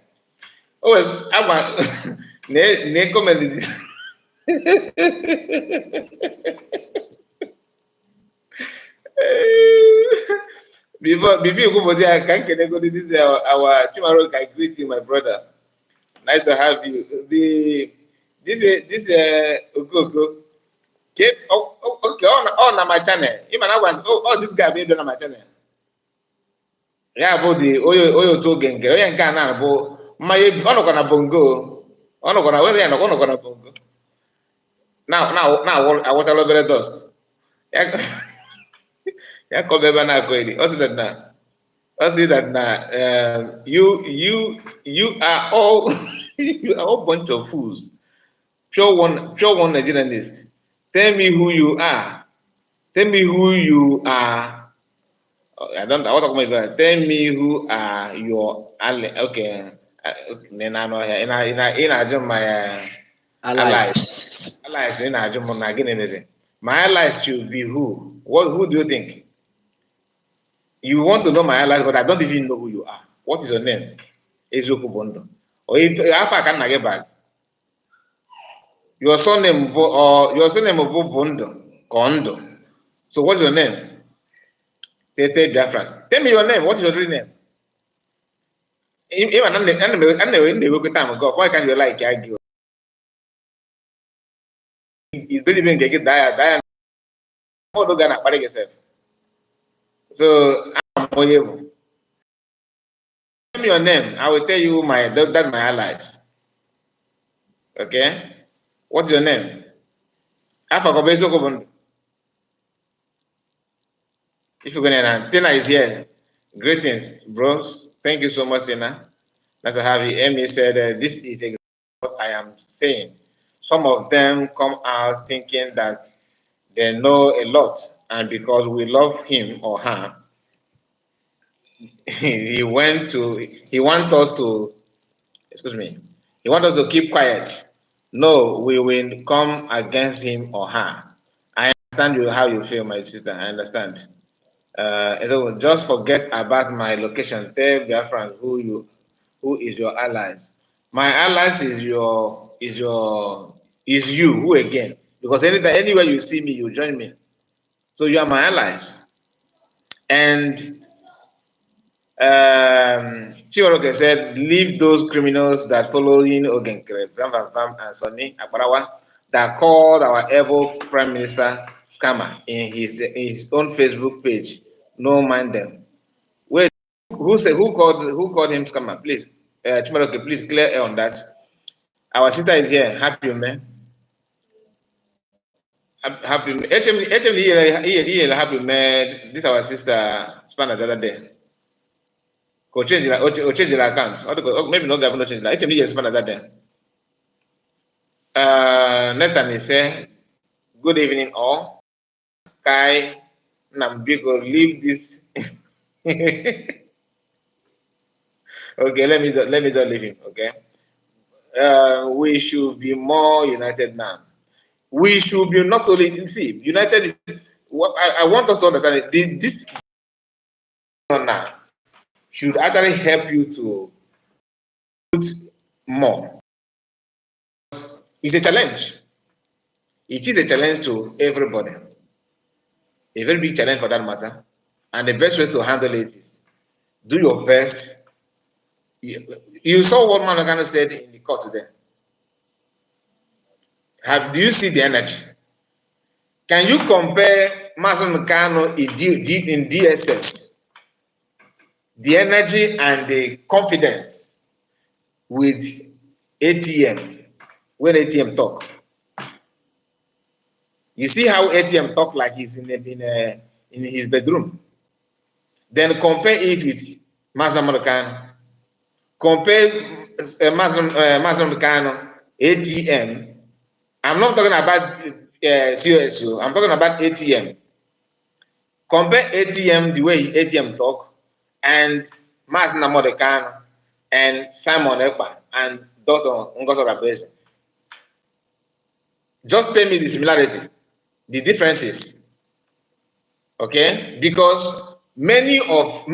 Oh, I'm ne comment this. Before you go for there, I can go to this our Chimaro. I greet you, my brother. Nice to have you. This Ogogo. Okay, on my channel. Even I want this guy being done on my channel. Yeah, bụ the oyo to genge onye nke a na-abụ mmanya ọ nọkwa na bongo ọ nọkwa na were ya nọkwa ọ nọkwa na bongo na-awụtala obere dust ya ya kọba ebe a na-akọ eri ọ sị that na you are all you are all bunch of fools pure one Nigerianist. Tell me who you are. Tell me who you are. I want to come back. Tell me who are your okay. Then I know here. In I join my Allies. allies. Allies in I join my again. My allies should be who? Who do you think? You want to know my allies, but I don't even know who you are. What is your name? Ezoku Bondo. Or if I can get back. Your surname of Bondo. Kondo. So what's your name? Tete Biafra. Tell me your name. What is your real name? Even I'm the time ago. Why can't you like argue? It's very even get that more than a yourself. So I'm able. Tell me your name. I will tell you that my allies. Okay. What's your name? Alpha Kobezo Kobon. If you're gonna Tina is here. Greetings, bros. Thank you so much, Tina. Nice to have you. Amy said this is exactly what I am saying. Some of them come out thinking that they know a lot, and because we love him or her, he want us to excuse me, he want us to keep quiet. No, we will come against him or her. I understand you how you feel, my sister. I understand. So just forget about my location. Tell Biafrans who is your allies. My allies is you. Who again? Because anytime anywhere you see me, you join me. So you are my allies. And Chioroke said, leave those criminals that following Ogenkere, Vam Vam Vam, and Sonny Akbarawa that called our evil prime minister scammer in his own Facebook page. No mind them. Wait, who called him scammer? Please, Chimaroke, please clear air on that. Our sister is here. Happy man. Happy HM happy man. This our sister Spanner the other day. Go change the account. Maybe not governor change. HM is Spanner that day. Nathan is say, good evening all. Kai Nambigo leave this. Okay, let me just leave him. Okay. We should be more united now. We should be not only see united. What I want us to understand is this now should actually help you to put more. It's a challenge. It is a challenge to everybody. A very big challenge for that matter. And the best way to handle it is do your best. You saw what Managana said in the court today. Do you see the energy? Can you compare Mason Mcano in DSS, the energy and the confidence with ATM when ATM talk? You see how ATM talk like he's in his bedroom. Then compare it with Mason Mcano. Compare Mason Mcano ATM. I'm not talking about COSO. I'm talking about ATM. Compare ATM, the way ATM talk, and Mas Namodekan and Simon Ekpa and Dr. Ngozo Rabese. Just tell me the similarity, the differences. Okay? Because many of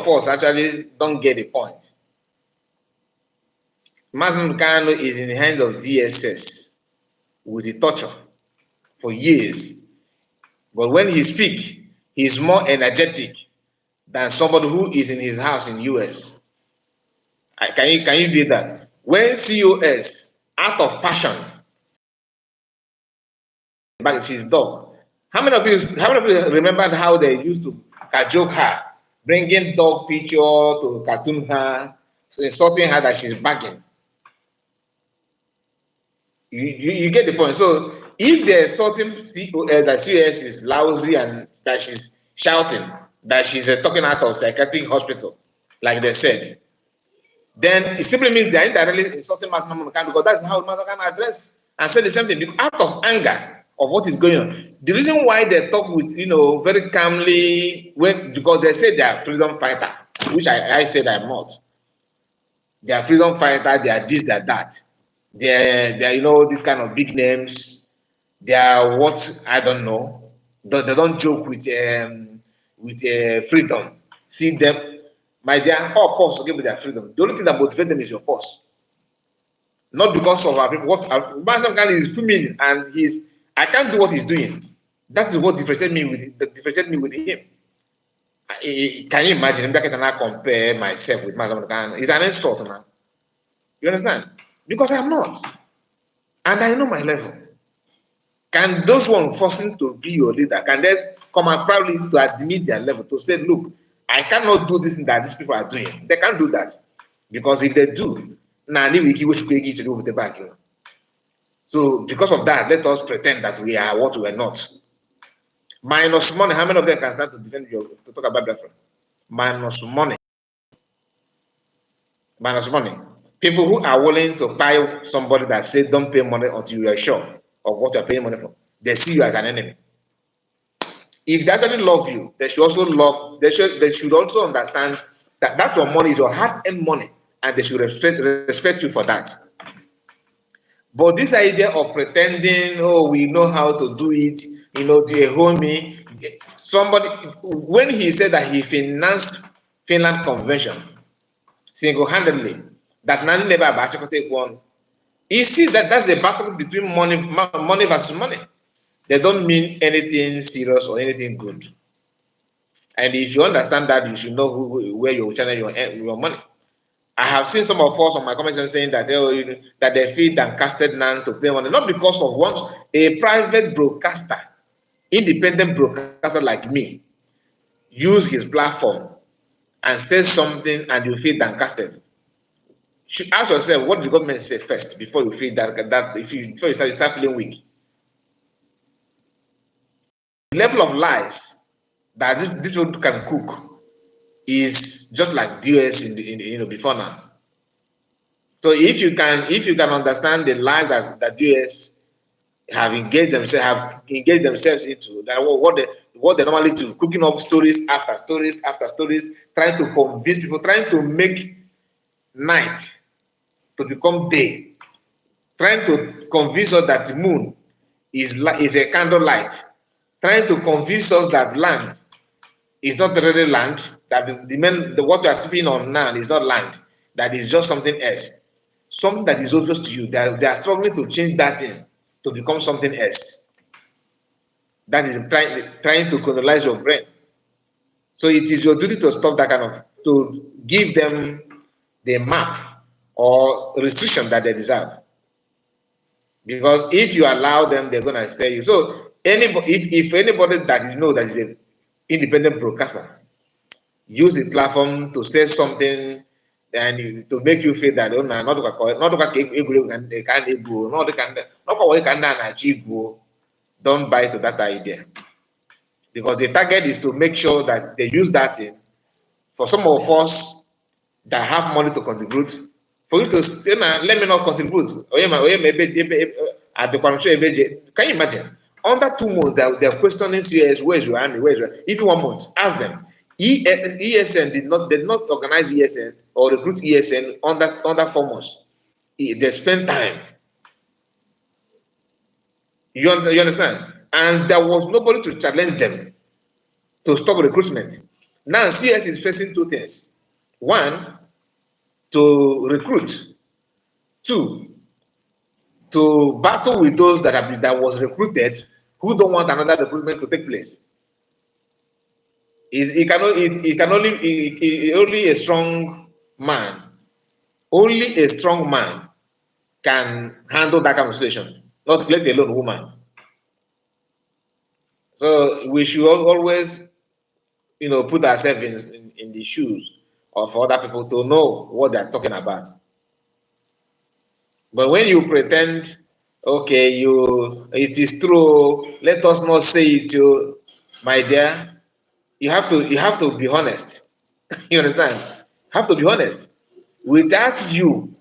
us actually don't get the point. Mas Namodekan is in the hands of DSS with the torture for years. But when he speak, he's more energetic than somebody who is in his house in US. Can you believe that? When COS, out of passion, back his dog. How many of you remembered how they used to cajoke her, bringing dog picture to cartoon her, so insulting her that she's bagging? You get the point. So if they're insulting COS that COS is lousy and that she's shouting, that she's talking out of psychiatric hospital, like they said, then it simply means they're indirectly insulting Master Mamokan because that's how Master can address and say the same thing out of anger of what is going on. The reason why they talk with very calmly because they say they are freedom fighter, which I said I'm not. They are freedom fighter, they are this, they are that. They're these kind of big names. They are what I don't know. They don't joke with freedom. See them, my dear, all course to give with their freedom. The only thing that motivates them is your force, not because of our people. What Master Khan is filming and I can't do what he's doing. That is what differentiates me with him. Can you imagine? Maybe I cannot compare myself with myself. It's an insult, man. You understand? Because I'm not. And I know my level. Can those one forcing to be your leader, can they come and proudly to admit their level, to say, look, I cannot do this thing that these people are doing. They can't do that. Because if they do, now we give what you to do with the back. You know? So because of that, let us pretend that we are what we are not. Minus money, how many of them can start to defend your to talk about that? Minus money. Minus money. People who are willing to buy somebody that says don't pay money until you are sure of what you are paying money for. They see you as an enemy. If they actually love you, they should also they should also understand that that your money is your hard-earned money, and they should respect you for that. But this idea of pretending, oh, we know how to do it, they hold me. Somebody, when he said that he financed Finland Convention single-handedly, that nothing never about take one. You see that that's a battle between money versus money. They don't mean anything serious or anything good. And if you understand that, you should know where you channel your money. I have seen some of us on my comment section saying that that they feed and casted none to pay money, not because of what a private broadcaster, independent broadcaster like me, use his platform and say something and you feel downcasted. Should ask yourself, what did the government say first before you feel that if you before you start feeling weak? The level of lies that this people can cook is just like DOS in before now. So if you can understand the lies that US have engaged themselves into, that what they normally do, cooking up stories after stories after stories, trying to convince people, trying to make night to become day, trying to convince us that the moon is a candle light, trying to convince us that land is not really land, that what you are sleeping on now is not land, that is just something else. Something that is obvious to you, they are struggling to change that thing to become something else. That is trying to colonize your brain. So it is your duty to stop that kind of, to give them the map or restriction that they deserve. Because if you allow them, they're gonna say you. So anybody, if anybody that you know that is an independent broadcaster, use the platform to say something and to make you feel that don't buy to that idea, because the target is to make sure that they use that in. For some of us that have money to contribute, for you to say, let me not contribute. Can you imagine? Under 2 months, they're questioning CS, where's your army, where's your, if you 1 month, ask them. ESN did not organize ESN or recruit ESN under 4 months. They spend time. You understand? And there was nobody to challenge them to stop recruitment. Now CS is facing two things. One, to recruit. Two, to battle with those that was recruited who don't want another recruitment to take place. Only a strong man, can handle that kind of situation, not let alone woman. So we should always, put ourselves in the shoes of other people to know what they're talking about. But when you pretend, okay, it is true, let us not say it, my dear, you have to be honest. You understand? You have to be honest. Without you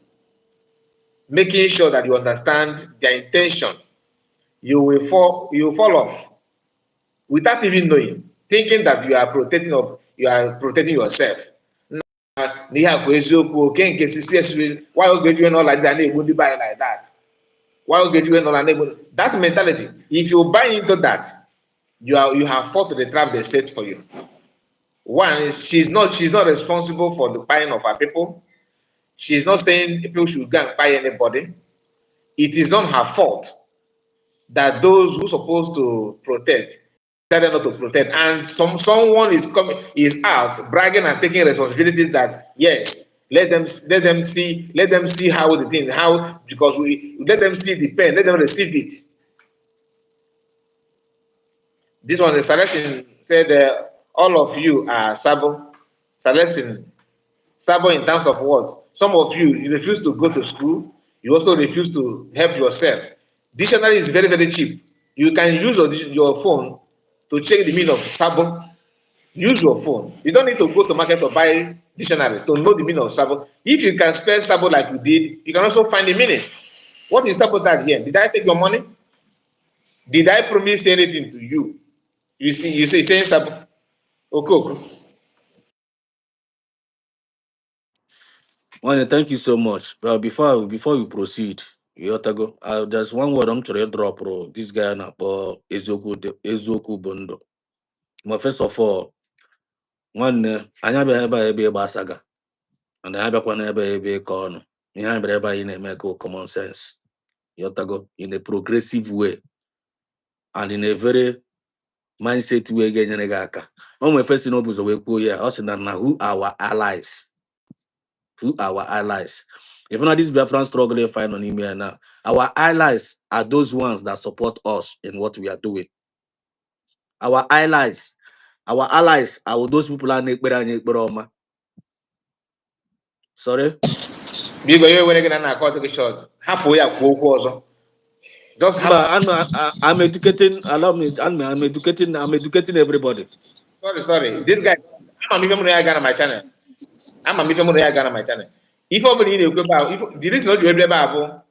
making sure that you understand their intention, you will fall off without even knowing, thinking that you are protecting yourself. N'ihe a bụ eziokwu oke nke sisi why oge ejiwe n'ọla ndị a na-egbu ndị be anyị like that. Why oge ejiwe n'ọla na-egbu that mentality. If you buy into that, you have fought the trap they set for you. One, she's not responsible for the buying of her people. She's not saying people should go and buy anybody. It is not her fault that those who are supposed to protect tell them not to protest, and someone is out bragging and taking responsibilities that yes, let them see how the thing how because we let them see the pen, let them receive it. This was a Celestine said, all of you are Sabo. Celestine, Sabo in terms of what? Some of you refuse to go to school. You also refuse to help yourself. Dictionary is very, very cheap. You can use your phone to check the meaning of Sabo. Use your phone. You don't need to go to market or buy dictionary to know the meaning of Sabo. If you can spell Sabo like you did, you can also find the meaning. What is sabotage here? Did I take your money? Did I promise anything to you? You see, you say saying Sabo. Okay. Well, thank you so much. But before we proceed, you have to go. There's one word I'm trying to drop, bro. This guy na po Ezoku Bondo. But first of all, one anya be ebe gbasaga, and I be kwana ebe ka ọnụ. Ihe anyị bịara ebe anyị na-eme ka common sense. You have to go in a progressive way and in a very mindset way ga-enyere gị aka. O nwere first thing ọ bụ ụzọ wee kwuo ya, ọ sị na who our allies. Who our allies. If not this Biafran struggle you find on email now, our allies are those ones that support us in what we are doing. Our allies are those people are Oma. Sorry? Biko ihe were gị na na-akọ gị short hapụ ya kwuo okwu ọzọ just hapụ. But I'm educating, allow me, I'm educating everybody. Sorry this guy ama m ife mụrụ ya gaa na my channel ama m ife mụrụ ya gaa na my channel ife ọ bụla ị na-ekwu ebe a the reason o ji ebe a bụ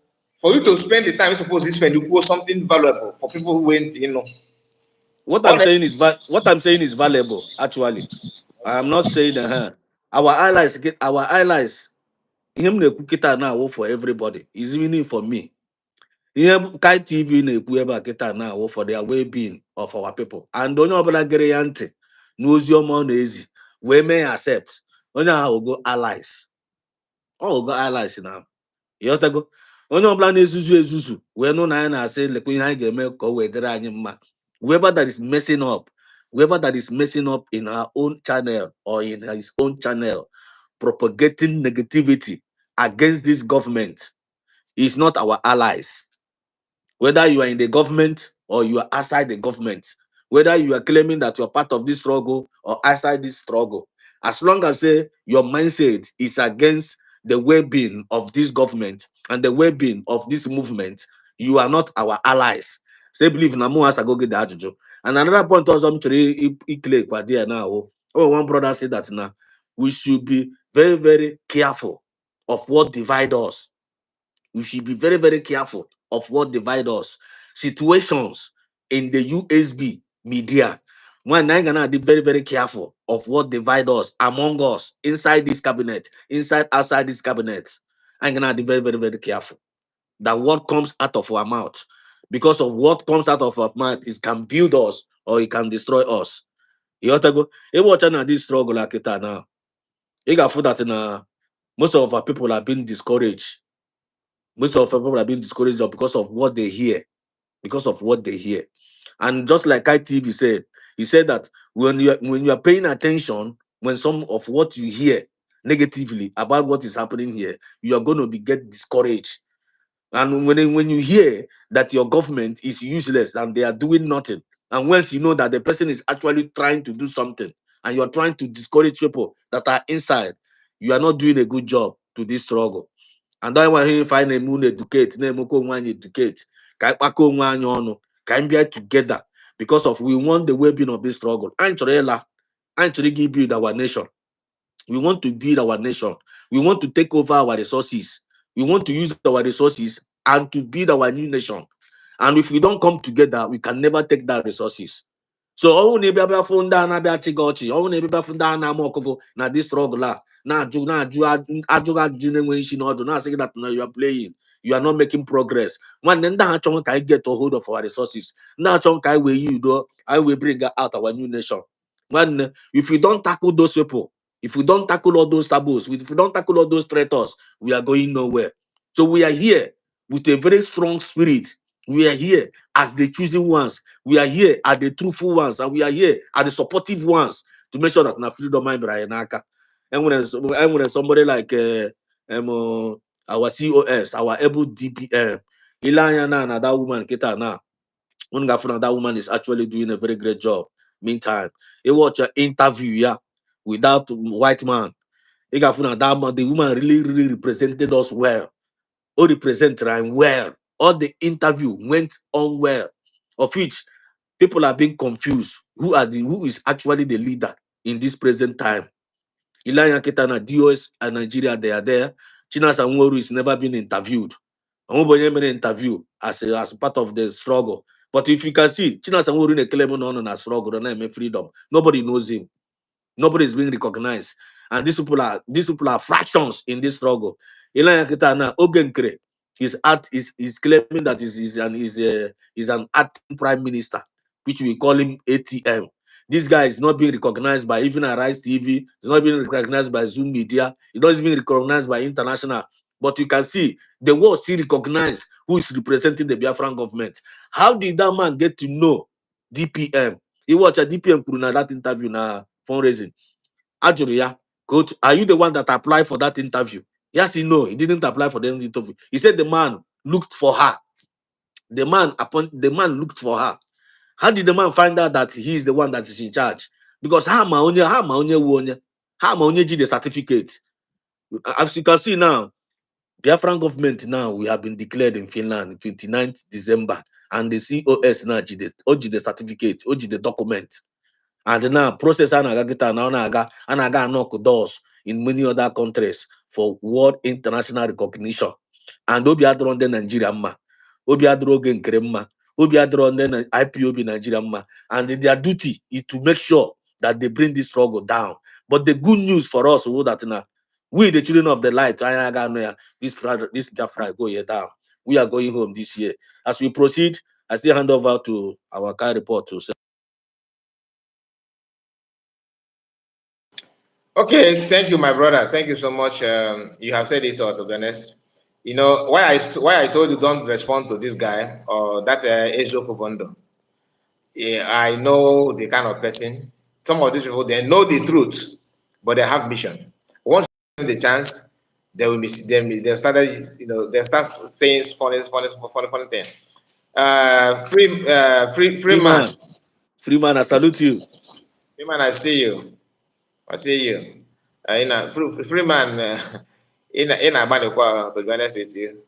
for you to spend the time you suppose to spend kwuo something valuable for people who went know. What I'm saying is valuable, actually. I'm not saying our allies, him na kita now for everybody. Is meaning for me. Ihe Kai TV na-ekwu ebe a kịta na awụ for their well-being of our people. And onye ọbụla gere ya ntị n'ozi ọma ọ na-ezi wee mee ya accept onye ahụ go allies. Ọ go allies na ịghọtago onye ọbụla na-ezuzu wee nụ na anyị na-asị lekwa ihe anyị ga-eme ka ọ wee dịrị anyị mma. Whoever that is messing up in our own channel or in his own channel propagating negativity against this government is not our allies. Whether you are in the government or you are outside the government, whether you are claiming that you're part of this struggle or outside this struggle, as long as your mindset is against the well-being of this government and the well-being of this movement, you are not our allies. Say believe na mo as I go get the ajuju. And another point also I'm clear there now. Oh, one brother said that now we should be very, very careful of what divide us. We should be very, very careful of what divide us. Situations in the USB media. One, I'm gonna be very, very careful of what divide us among us inside this cabinet, outside this cabinet. I'm gonna be very, very, very careful that what comes out of our mouth, because of what comes out of our mouth, is can build us or it can destroy us. You have to go. If watching this struggle like it now, you got food that most of our people are being discouraged. Most of our people are being discouraged because of what they hear. Because of what they hear. And just like ITV said, he said that when you are paying attention, when some of what you hear negatively about what is happening here, you are going to get discouraged. And when you hear that your government is useless and they are doing nothing, and once you know that the person is actually trying to do something, and you are trying to discourage people that are inside, you are not doing a good job to this struggle. And that's why he find a moon educate, name educate, can be together because of we want the well-being of this struggle. Actually build our nation. We want to build our nation. We want to take over our resources. We want to use our resources and to build our new nation. And if we don't come together, we can never take that resources. So all na bia funda na bia chigochi, all na bia funda na mokoko na this struggle na aju na isi no na say that you are playing, you are not making progress. When then that chon can get a hold of our resources. Now chon kai we you do, I will bring out our new nation. When if we don't tackle those people, if we don't tackle all those taboos, if we don't tackle all those traitors, we are going nowhere. So we are here with a very strong spirit, We are here as the choosing ones. We are here as the truthful ones, and we are here as the supportive ones to make sure that na freedom mind Brian Aka. And when somebody like our COS, our able DPM, Ilanya na that woman kita na, that woman is actually doing a very great job. Meantime, you watch an interview, yeah, without white man. The woman really represented us well. Or represent Ryan well. All the interview went on well, of which people are being confused. Who is actually the leader in this present time? Ilaya Ketana, DOS and Nigeria, they are there. China Sanworu is never been interviewed. Nobody made an interview as part of the struggle. But if you can see, China Sanworu in a claim on a struggle, and freedom. Nobody knows him. Nobody is being recognized. And these people are fractions in this struggle. Ilaya Ketana, Ogenkre, is claiming that is an acting prime minister, which we call him ATM. This guy is not being recognized by even Arise TV, it's not being recognized by Zoom Media, it's not even recognized by international. But you can see the world still recognize who is representing the Biafran government. How did that man get to know DPM? He watched a DPM Kuruna that interview na fundraising. Ajuria, coach, are you the one that applied for that interview? Yes, he didn't apply for the interview. He said the man looked for her. The man looked for her. How did the man find out that he is the one that is in charge? Because how the certificate. As you can see now, Biafran government now, we have been declared in Finland 29th December, and the COS now the certificate, the document. And now process anaga knock doors in many other countries for world international recognition. And Obi Adron de Nigeria ma, Obi Adrogen Kremma, Obi Adron de IPOB Nigeria ma, and their duty is to make sure that they bring this struggle down. But the good news for us is that now we, the children of the light, this Friday go here down. We are going home this year. As we proceed, I still hand over to our car report to say. Okay, thank you, my brother. Thank you so much. You have said it all, to be honest. You know why I told you don't respond to this guy or that Ezio Bondo. Yeah, I know the kind of person. Some of these people, they know the truth, but they have mission. Once you give them the chance, they will miss them. They started, they start saying funny thing. Free man, Freeman, I salute you. free man. I see you. I see you. Free man. In Abani, to be honest with you,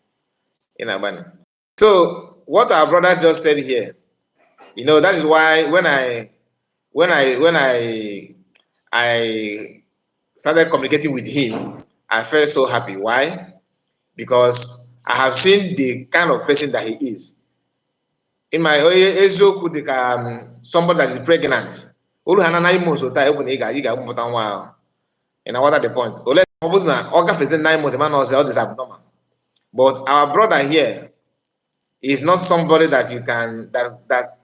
in Abani. So what our brother just said here, that is why when I started communicating with him, I felt so happy. Why? Because I have seen the kind of person that he is. In my eziokwu dị ka somebody that is pregnant. Olu ha na 9 months ụta egwu na ị ga-amụpụta nwa ahụ. You know what are the point? Ole ọ bụzi na ọ gafezi 9 months man ọzọ ọ dị abnormal. But our brother here is not somebody that you can that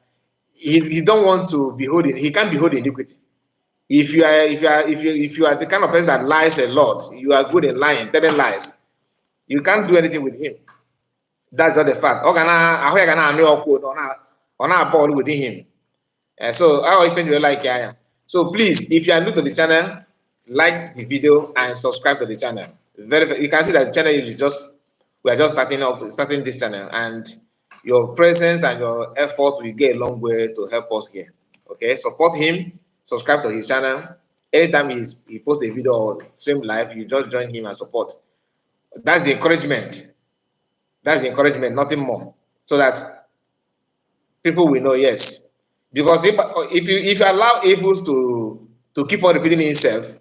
he don't want to be holding. He can't be holding iniquity. If you are the kind of person that lies a lot, you are good in lying, telling lies. You can't do anything with him. That's not the fact. On our board within him. So how often do you like Yaya? So please, if you are new to the channel, like the video and subscribe to the channel. You can see that the channel is just we are just starting this channel, and your presence and your effort will get a long way to help us here. Okay, support him, subscribe to his channel. Anytime he posts a video or stream live, you just join him and support. That's the encouragement. That's the encouragement, nothing more. So that people will know, yes. Because if you allow evils to keep on repeating itself,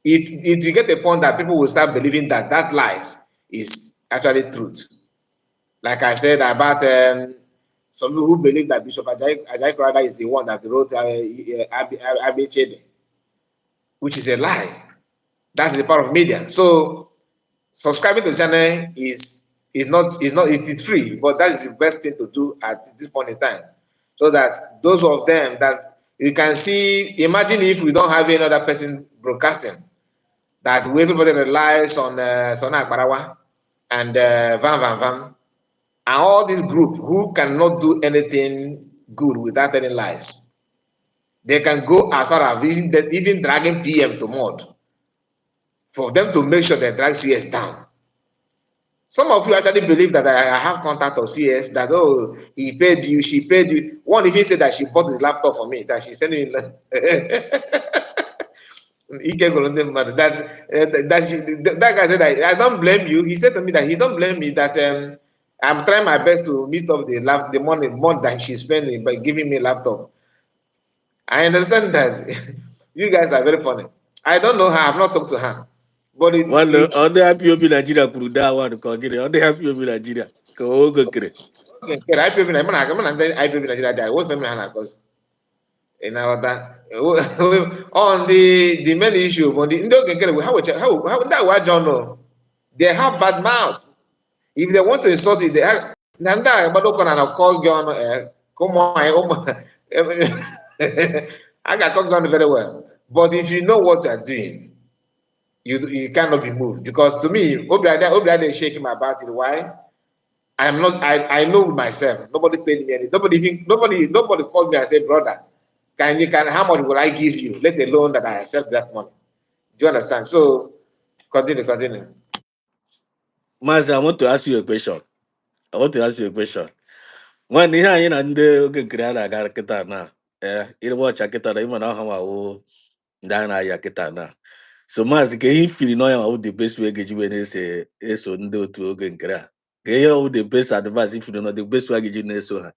it will get a point that people will start believing that lies is actually truth. Like I said about some people who believe that Bishop Ajayi Crowther is the one that wrote Abechede, which is a lie. That's the power of media. So subscribing to the channel is free, but that is the best thing to do at this point in time. So that those of them that you can see, imagine if we don't have any other person broadcasting, that everybody relies on Sona Akbarawa and Van Van Van and all this group who cannot do anything good without telling lies. They can go as far as even dragging PM to mud for them to make sure they drag CS down. Some of you actually believe that I have contact of CS, that, oh, he paid you, she paid you. One even said that she bought the laptop for me, that she sent me. That guy said, I don't blame you. He said to me that he don't blame me, that I'm trying my best to meet up the money that she's spending by giving me a laptop. I understand that. You guys are very funny. I don't know her. I've not talked to her. But One on the IPOB Nigeria could that one call get on the IPOB Nigeria. Go go kere. okay, IPOB Nigeria, I was because in our on the main issue, on the how that what John know. They have bad mouth. If they want to insult you, they have Nanda Badokon call John come on. I got call John very well. But if you know what you are doing, you cannot be moved. Because to me, Obiade is shaking my battery. Why? I'm not. I know myself. Nobody paid me any. Nobody called me and said, brother, how much will I give you? Let alone that I accept that money. Do you understand? So continue. Master, I want to ask you a question. I want to ask you a question. When you are in and the Grana Garaketana, you watch a ketana, even how Dana Yaketana. So, Mas, can you feel no the best way get you when they say, so do to Ogan Gra? Get you the best advice if you don't know the best way get you so.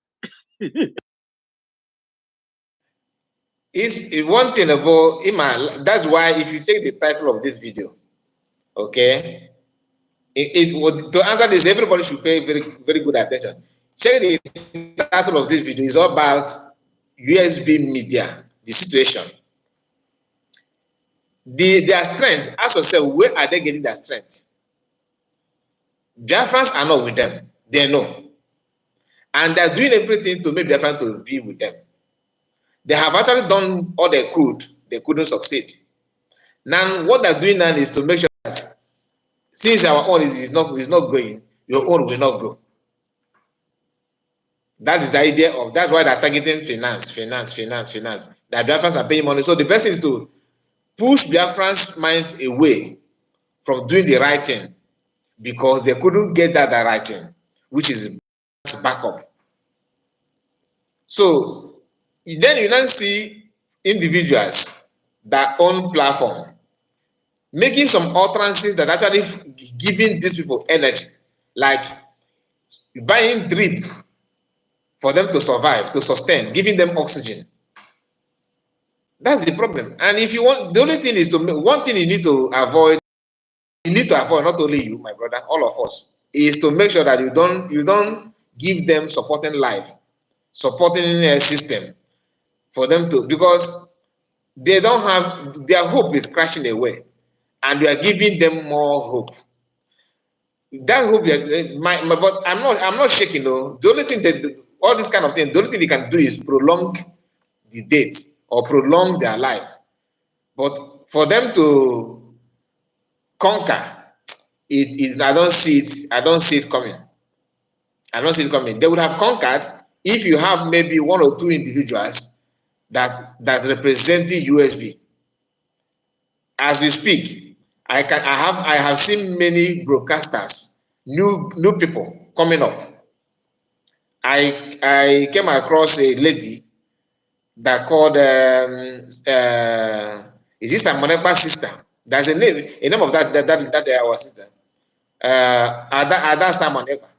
Is one thing about Ima. That's why if you take the title of this video, okay, to answer this, everybody should pay very good attention. Check the title of this video. Is all about USB media, the situation. Their strength, ask yourself, where are they getting their strength? Biafrans are not with them. They know. And they're doing everything to make Biafran to be with them. They have actually done all they could. They couldn't succeed. Now, what they're doing now is to make sure that since our own is not going, your own will not go. That is the idea of, that's why they're targeting finance. The Biafrans are paying money. So the best is to push Biafrans' mind away from doing the right thing, because they couldn't get that right thing, which is backup. So then you now see individuals that own platform making some utterances that actually giving these people energy, like buying drip for them to survive, to sustain, giving them oxygen. That's the problem. And if you want, the only thing is one thing you need to avoid, not only you, my brother, all of us, is to make sure that you don't give them supporting life, supporting a system for them to, because they don't have, their hope is crashing away, and we are giving them more hope. That hope, but I'm not shaking though. The only thing that all this kind of thing, the only thing they can do is prolong the date or prolong their life. But for them to conquer, I don't see it. I don't see it coming. I don't see it coming. They would have conquered if you have maybe one or two individuals that represent the USB. As we speak, I have seen many broadcasters, new people coming up. I came across a lady that called is this a Monepa sister? There's a name of that our sister. Ada Samoneka.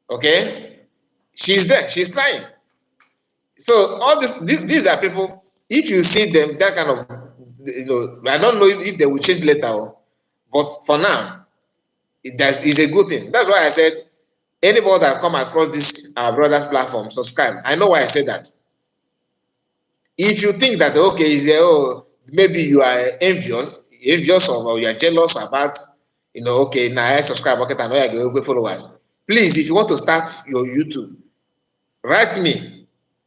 Okay, she's there. She's trying. So all these are people. If you see them, that kind of, I don't know if they will change later, but for now, that is a good thing. That's why I said anybody that come across this brother's platform, subscribe. I know why I said that. If you think that okay, maybe you are envious or you are jealous about, okay, now I subscribe, okay, I know I get followers. Please, if you want to start your YouTube, write me.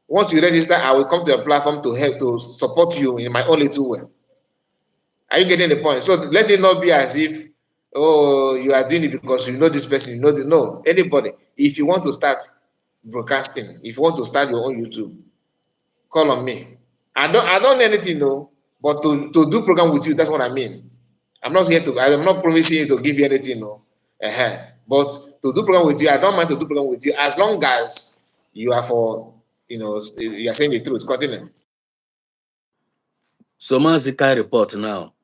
Once you register, I will come to your platform to help to support you in my own little way. Are you getting the point? So let it not be as if oh, you are doing it because you know this person, you know the no, anybody. If you want to start broadcasting, if you want to start your own YouTube, call on me. I don't know anything, no, but to do program with you, that's what I mean. I'm not promising you to give you anything, no. But to do program with you, I don't mind to do program with you as long as you are for, you are saying the truth. Continue. So Mazikai report now,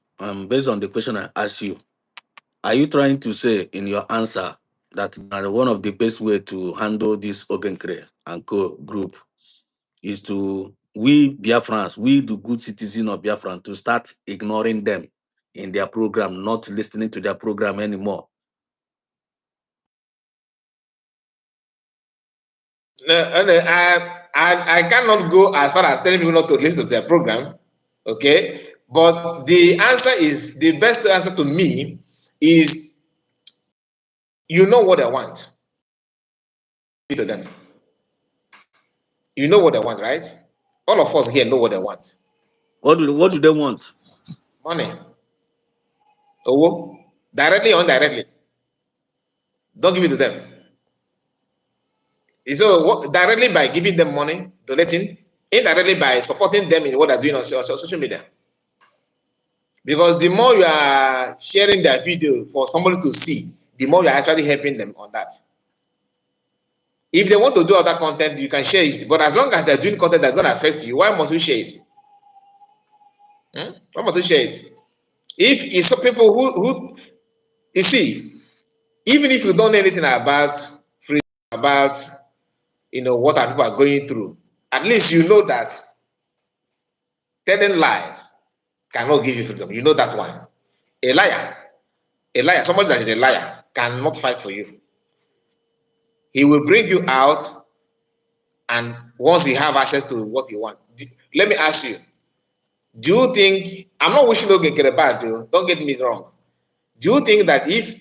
based on the question I asked you, are you trying to say in your answer that one of the best way to handle this Ogenkre and Co group is to we Biafrans, we the good citizen of Biafran, to start ignoring them in their program, not listening to their program anymore? No, no, I cannot go as far as telling people not to listen to their program, okay? But the best answer to me is you know what I want. Give it to them. You know what I want, right? All of us here know what I want. What do they want? Money. Owo. Directly or indirectly. Don't give it to them. So directly by giving them money, donating, indirectly by supporting them in what they're doing on social media. Because the more you are sharing their video for somebody to see, the more you're actually helping them on that. If they want to do other content, you can share it. But as long as they're doing content that's going to affect you, why must you share it? Why must you share it? If it's some people who you see, even if you don't know anything about free, about what our people are going through, at least you know that telling lies cannot give you freedom. You know that one. A liar, somebody that is a liar cannot fight for you. He will bring you out, and once you have access to what you want, let me ask you: do you think I'm not wishing Ogekere bad? Don't get me wrong. Do you think that if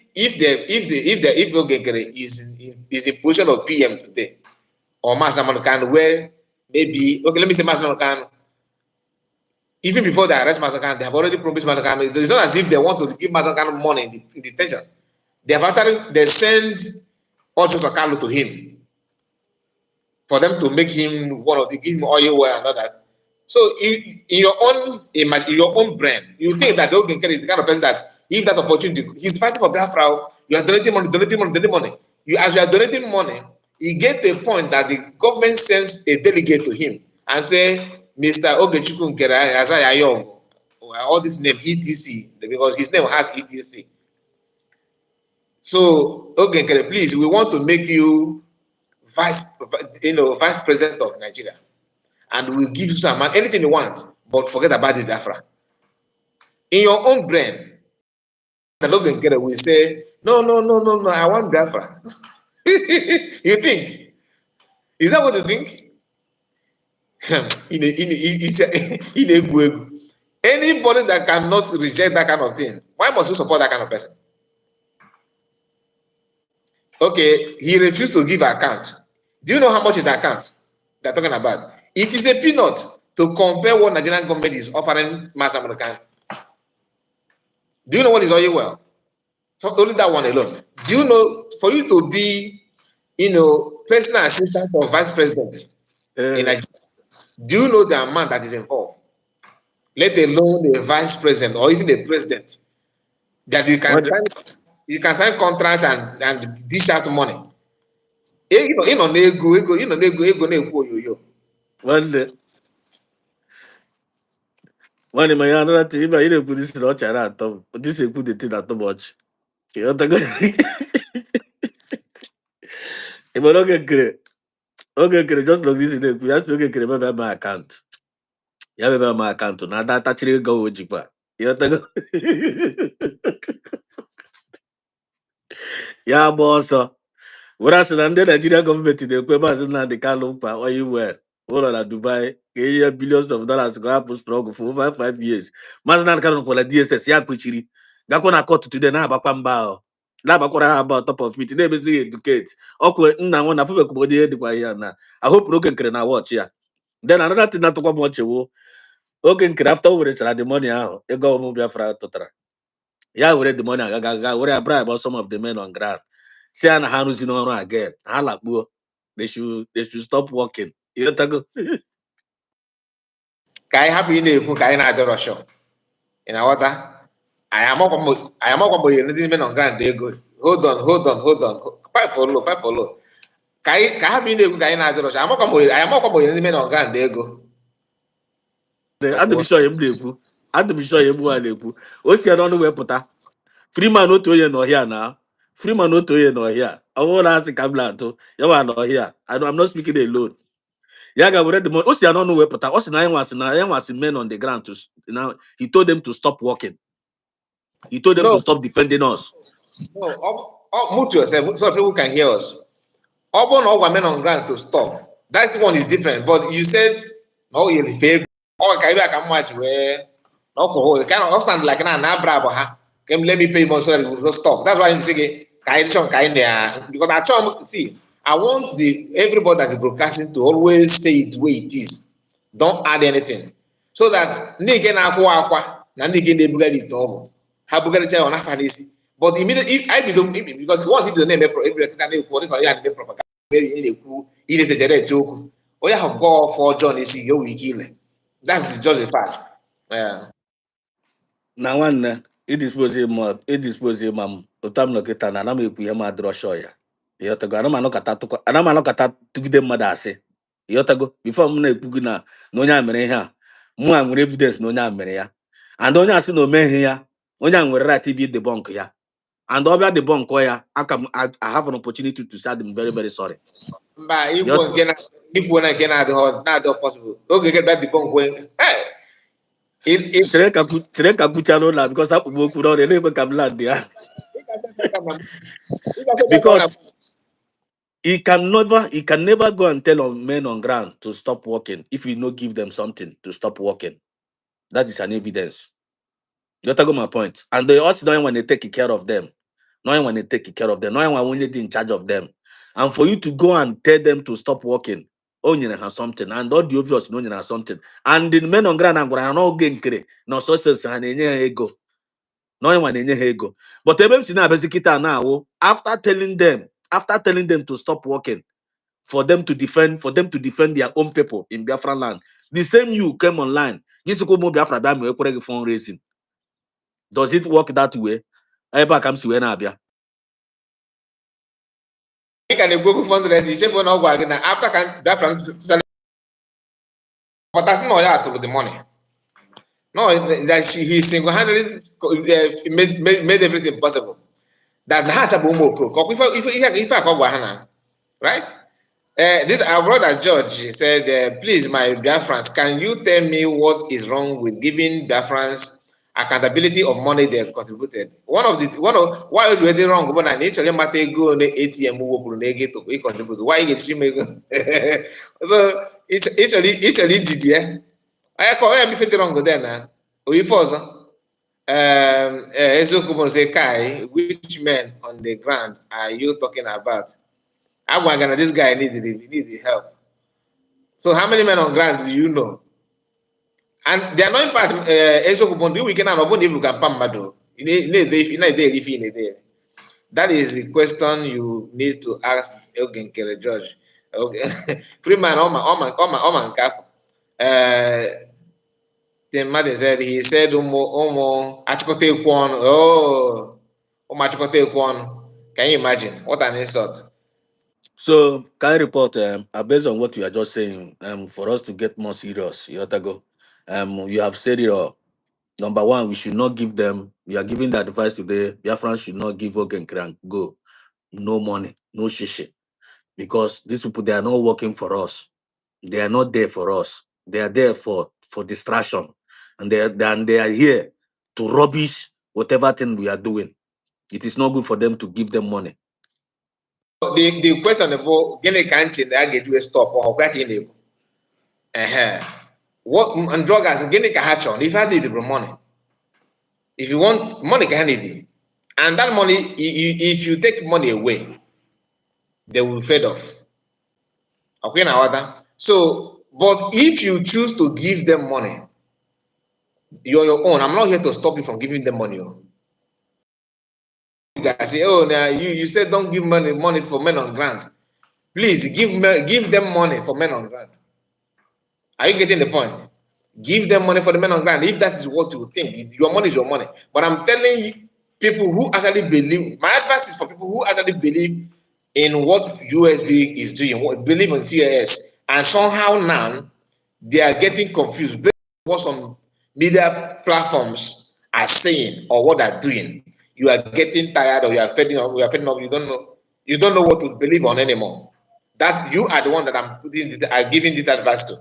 Ogekere is in position of PM today, or Mas Namanukan, where maybe okay, let me say Mas Namanukan, even before they arrest Mas Namanukan, they have already promised Mas Namanukan. It's not as if they want to give Mas Namanukan money in detention. They send Ojo Sakalo to him for them to make him one of the give him oil well and all that. So in your own brain, you think that Ogenkere is the kind of person that if that opportunity, he's fighting for Biafra, you are donating money, donating money, donating money. As you are donating money, you get to a point that the government sends a delegate to him and say, Mr. Ogechukwu Nkere Azayayo, all this name ETC, because his name has ETC. So Ogenkere, please, we want to make you vice president of Nigeria, and we'll give you some amount, anything you want, but forget about the Biafra. In your own brain, the Ogenkere will say, no, no, no, no, no, I want Biafra. You think? Is that what you think? Anybody that cannot reject that kind of thing, why must you support that kind of person? Okay, he refused to give account. Do you know how much is the account they're talking about? It is a peanut to compare what Nigerian government is offering Mass American. Do you know what is oil well? So only that one alone. Do you know for you to be, personal assistant of vice president in Uh, Nigeria, do you know the amount that is involved? Let alone a vice president or even a president that what the- you can sign contract and dish out money. Ịnọ n'ego ego ịnọ n'ego ego na-ekwu oyoyo. what the one in my another thing, if I didn't put this in our chat, this is put the thing at too much. You know, if I don't get credit, okay, credit just like this in the just okay, credit my account. You have my account now that actually go with you, you know, yeah, boss. Whereas in the Nigerian government in the equipment and the car look or you were all on Dubai, billions of dollars go up struggle for over 5 years. Mazan can for the DSS, ya kuchiri. Gakona court today na bakamba. Na bakora about top of it. They basically educate. Okay, na one afu ko body the kwa here na. I hope broken can na watch here. Then another thing that to come watch you. Okay, after we reach the money out, you go move your fra totra. Yeah, we read the money. We bribe about some of the men on ground. See, and Hanus in on again. Halakbu. They should stop working. You know, tago. Ka anyị hapụ ị na-ekwu ka anyị na-adọrọ shọ ị na-aghọta anyị amakwamoghị ndị men on ground ego. Hold on. Pipe olo. Ka hapụ ị na-ekwu ka anyị na-adọrọ shọ anyị amakwamoghị ndị men on ground ego. Adị m sure him na-ekwu. Adị m sure him nwa na-ekwu. O si n'ọnụ wee pụta. Freeman otu onye n'ọhịa na. Freeman otu onye n'ọhịa. Ọ bụrụ na asị ka m na-atụ. Ya nwa n'ọhịa. I'm not speaking alone. Ya ga-were the money. O si n'ọnụ wee pụta. Ọ sị na ya nwasị men on the ground to now. He told them to stop working. He told them to stop defending us. No, mute yourself so people can hear us. Urban or men on ground to stop. That one is different. But you said, no, you'll fail. Or can I come watch where no, kind of sound like an abra, can let me pay more so it will stop. That's why you say, kind there. Because I try, see, I want everybody that's broadcasting to always say it the way it is. Don't add anything. So that nigga na aqua, na nigga de bugari it over. How bugari say on a but immediately, if I be because once if the name propaganda, it is a joke. Oh, you have go for John is your wiki. That's just a fact. Yeah. Na nwanne idispose ma m ụta m nọkịta na ana m ekwu ihe ma adịrọ shọ ya ịghọtago ana m anọkọta tụgide mmadụ asị ịghọtago bifo m na-ekwu gị na onye a mere ihe a mụ a nwere evidence na onye a mere ya and onye asị na o meghị ya onye a nwere right ibi debunk ya and ọbịa debunk ya aka m I have an opportunity to say I'm very very sorry. Mba ikwu na nke na-adịghị possible oge get back debunk when chere ka kwucha n'ụlọ because akpụgbu okwu n'ọrịa na-ekwe ka m land ya because he can never go and tell men on ground to stop working if you no give them something to stop working. That is an evidence. You got my point. And they also know when they take care of them. Knowing when they take care of them. Knowing when they in charge of them. And for you to go and tell them to stop working, only has something. And all the obvious only has something. And the men on ground are not getting no sources and ego. Knowing when they ego. But now after telling them to stop working, for them to defend their own people in Biafra land. The same you came online. This Biafra fundraising. Does it work that way? you can go fundraising check for now after can Biafra but that's not that with the money. No, that he single-handedly made everything possible. That if I call right? This our brother George said, please, my Biafrans, can you tell me what is wrong with giving Biafrans accountability of money they contributed? One of why is it wrong? But I actually matter go on the ATM to contribute. Why get she make so it's actually did yeah. I call him if it's wrong then. We first Ezokubo say Kai, which men on the ground are you talking about? Agwagana, this guy needs the help. So how many men on ground do you know? And the annoying part, Ezokubo, we can have a you can pamado. That is the question you need to ask Elgin Kere George. Okay. Freeman, Oman, Kaf. Tim Martin said, he said, Achikote Kwon. Oh, Achikote Kwon. Can you imagine? What an insult. So, can I report, based on what you are just saying, for us to get more serious, you have said it all. Number one, we should not give them, we are giving the advice today, Biafran should not give Ogen Crank, go. No money, no shishi. Because these people, they are not working for us. They are not there for us. They are there for distraction. And they are here to rubbish whatever thing we are doing. It is not good for them to give them money. The question about gịnị ka nchi na a ga-eji stop ọkwa ka ị na-ekwu what and druggers gịnị ka ha chọrọ if ha need the money if you want money ka ha need and that money if you take money away they will fade off okay na wata so but if you choose to give them money you're your own. I'm not here to stop you from giving them money I say, oh, now you said don't give money for men on ground. Please give them money for men on ground. Are you getting the point? Give them money for the men on ground. If that is what you think, your money is your money. But I'm telling you, people who actually believe, my advice is for people who actually believe in what USB is doing, what believe in CAS, and somehow now they are getting confused based on what some media platforms are saying or what they're doing. You are getting tired, or you are fed up, you don't know what to believe on anymore. That you are the one that I'm giving this advice to.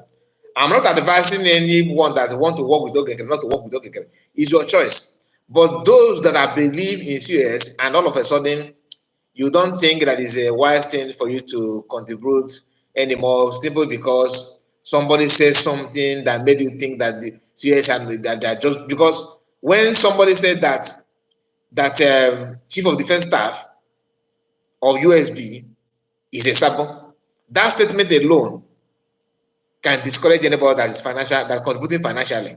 I'm not advising anyone that want to work with Ogekere, not to work with Ogekere. It's your choice. But those that are believe in CS and all of a sudden you don't think that is a wise thing for you to contribute anymore simply because somebody says something that made you think that the CS and that just because when somebody said that chief of defense staff of USB is a sabo, that statement alone can discourage anybody that is financial that contributing financially.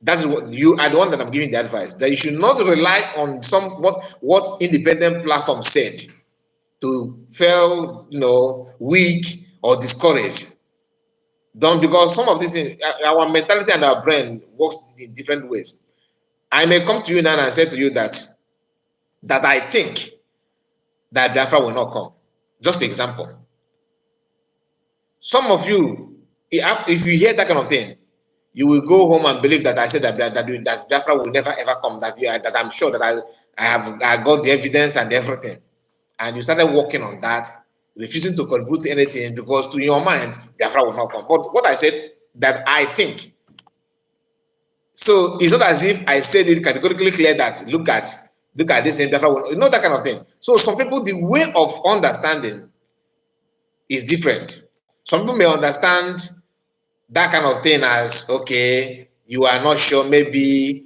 That's what you are the one that I'm giving the advice that you should not rely on some what independent platform said to feel weak or discouraged. Don't, because some of these things, our mentality and our brain works in different ways. I may come to you now and say to you that I think that Biafra will not come. Just example. Some of you, if you hear that kind of thing, you will go home and believe that I said that Biafra will never ever come. That I'm sure that I got the evidence and everything, and you started working on that, refusing to contribute to anything because to your mind Biafra will not come. But what I said that I think, so it's not as if I said it categorically clear that look at this and Biafra will, that kind of thing. So some people, the way of understanding is different. Some people may understand that kind of thing as, okay, you are not sure, maybe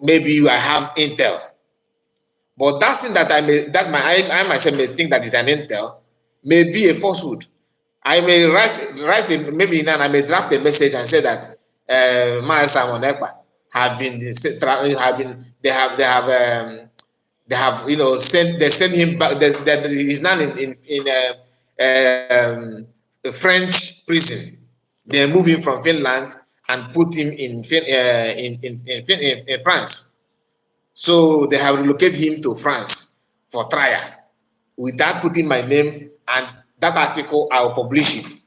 you have intel, but that thing that I myself may think that is an intel may be a falsehood. I may maybe now I may draft a message and say that my Simon Ekpa have been they have sent him back. He's now in a French prison. They move him from Finland and put him in France. So they have relocated him to France for trial without putting my name, and that article I'll publish it.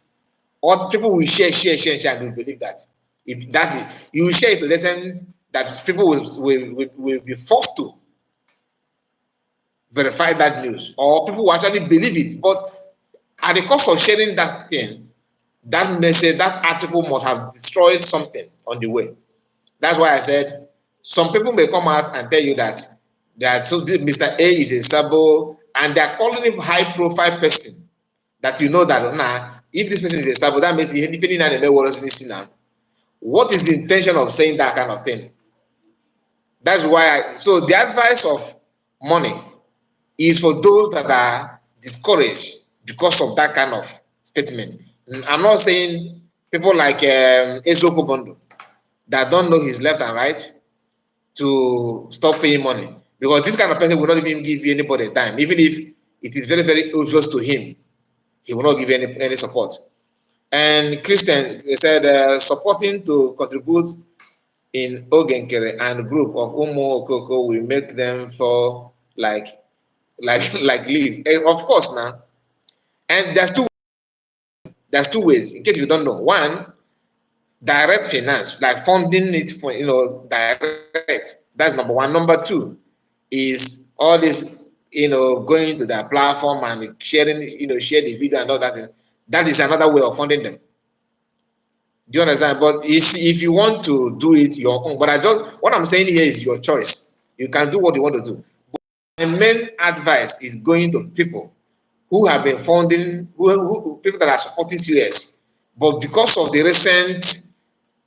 Or people will share, and will believe that. If that is, you will share it to the extent that people will be forced to verify that news, or people will actually believe it. But at the cost of sharing that thing, that message, that article must have destroyed something on the way. That's why I said some people may come out and tell you that so Mr. A is a sabo, and they're calling him high profile person. That that if this person is a sabo, that means anything that the world is now. What is the intention of saying that kind of thing? That's why so the advice of money is for those that are discouraged because of that kind of statement. I'm not saying people like Ezoko Bondo that don't know his left and right to stop paying money, because this kind of person will not even give anybody time, even if it is very very obvious to him. He will not give any support. And Christian said supporting to contribute in Ogenkere and group of Umo Okoko will make them fall like leave. Of course now. And there's two ways, in case you don't know. One, direct finance, like funding it for direct. That's number one. Number two is all this, going to their platform and sharing, share the video and all that. That is another way of funding them. Do you understand? But if you want to do it your own, but what I'm saying here is your choice. You can do what you want to do. But my main advice is going to people who have been funding, people that are supporting US, but because of the recent,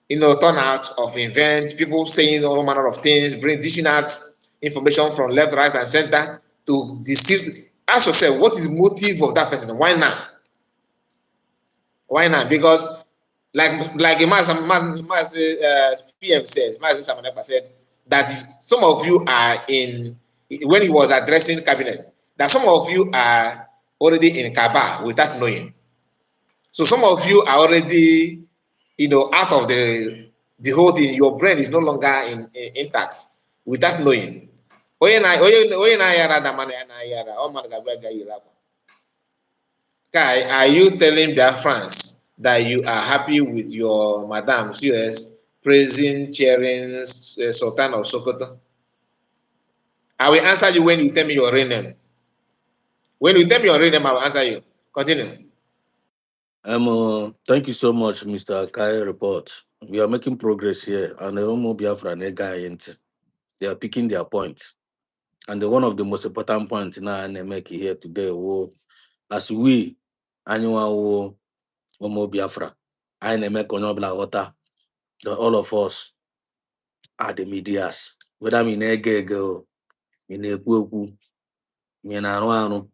turnout of events, people saying all manner of things, dishing out information from left, right, and center to deceive. Ask yourself, what is the motive of that person? Why now? Why not? Because like PM says, Master Samanepa said that if some of you are when he was addressing cabinet, that some of you are already in cabal without knowing. So some of you are already, out of the whole thing. Your brain is no longer intact without knowing. Onye na-ayara na mana ya na-ayara, ọ mmadụ ga-abịa ga yiri akwa. Kai, are you telling Biafrans that you are happy with your Madam CS praising, cheering Sultan of Sokoto? I will answer you when you tell me your real name. When you tell me your real name, I will answer you. Continue. Thank you so much, Mr. Kai Report. We are making progress here, and the Omo Biafra they are picking their points. And one of the most important points now I make here today, as we, annual Omo Biafra, I make Onobla Water, all of us are the medias. Whether I'm in Ege, in Ekwu, in Aru,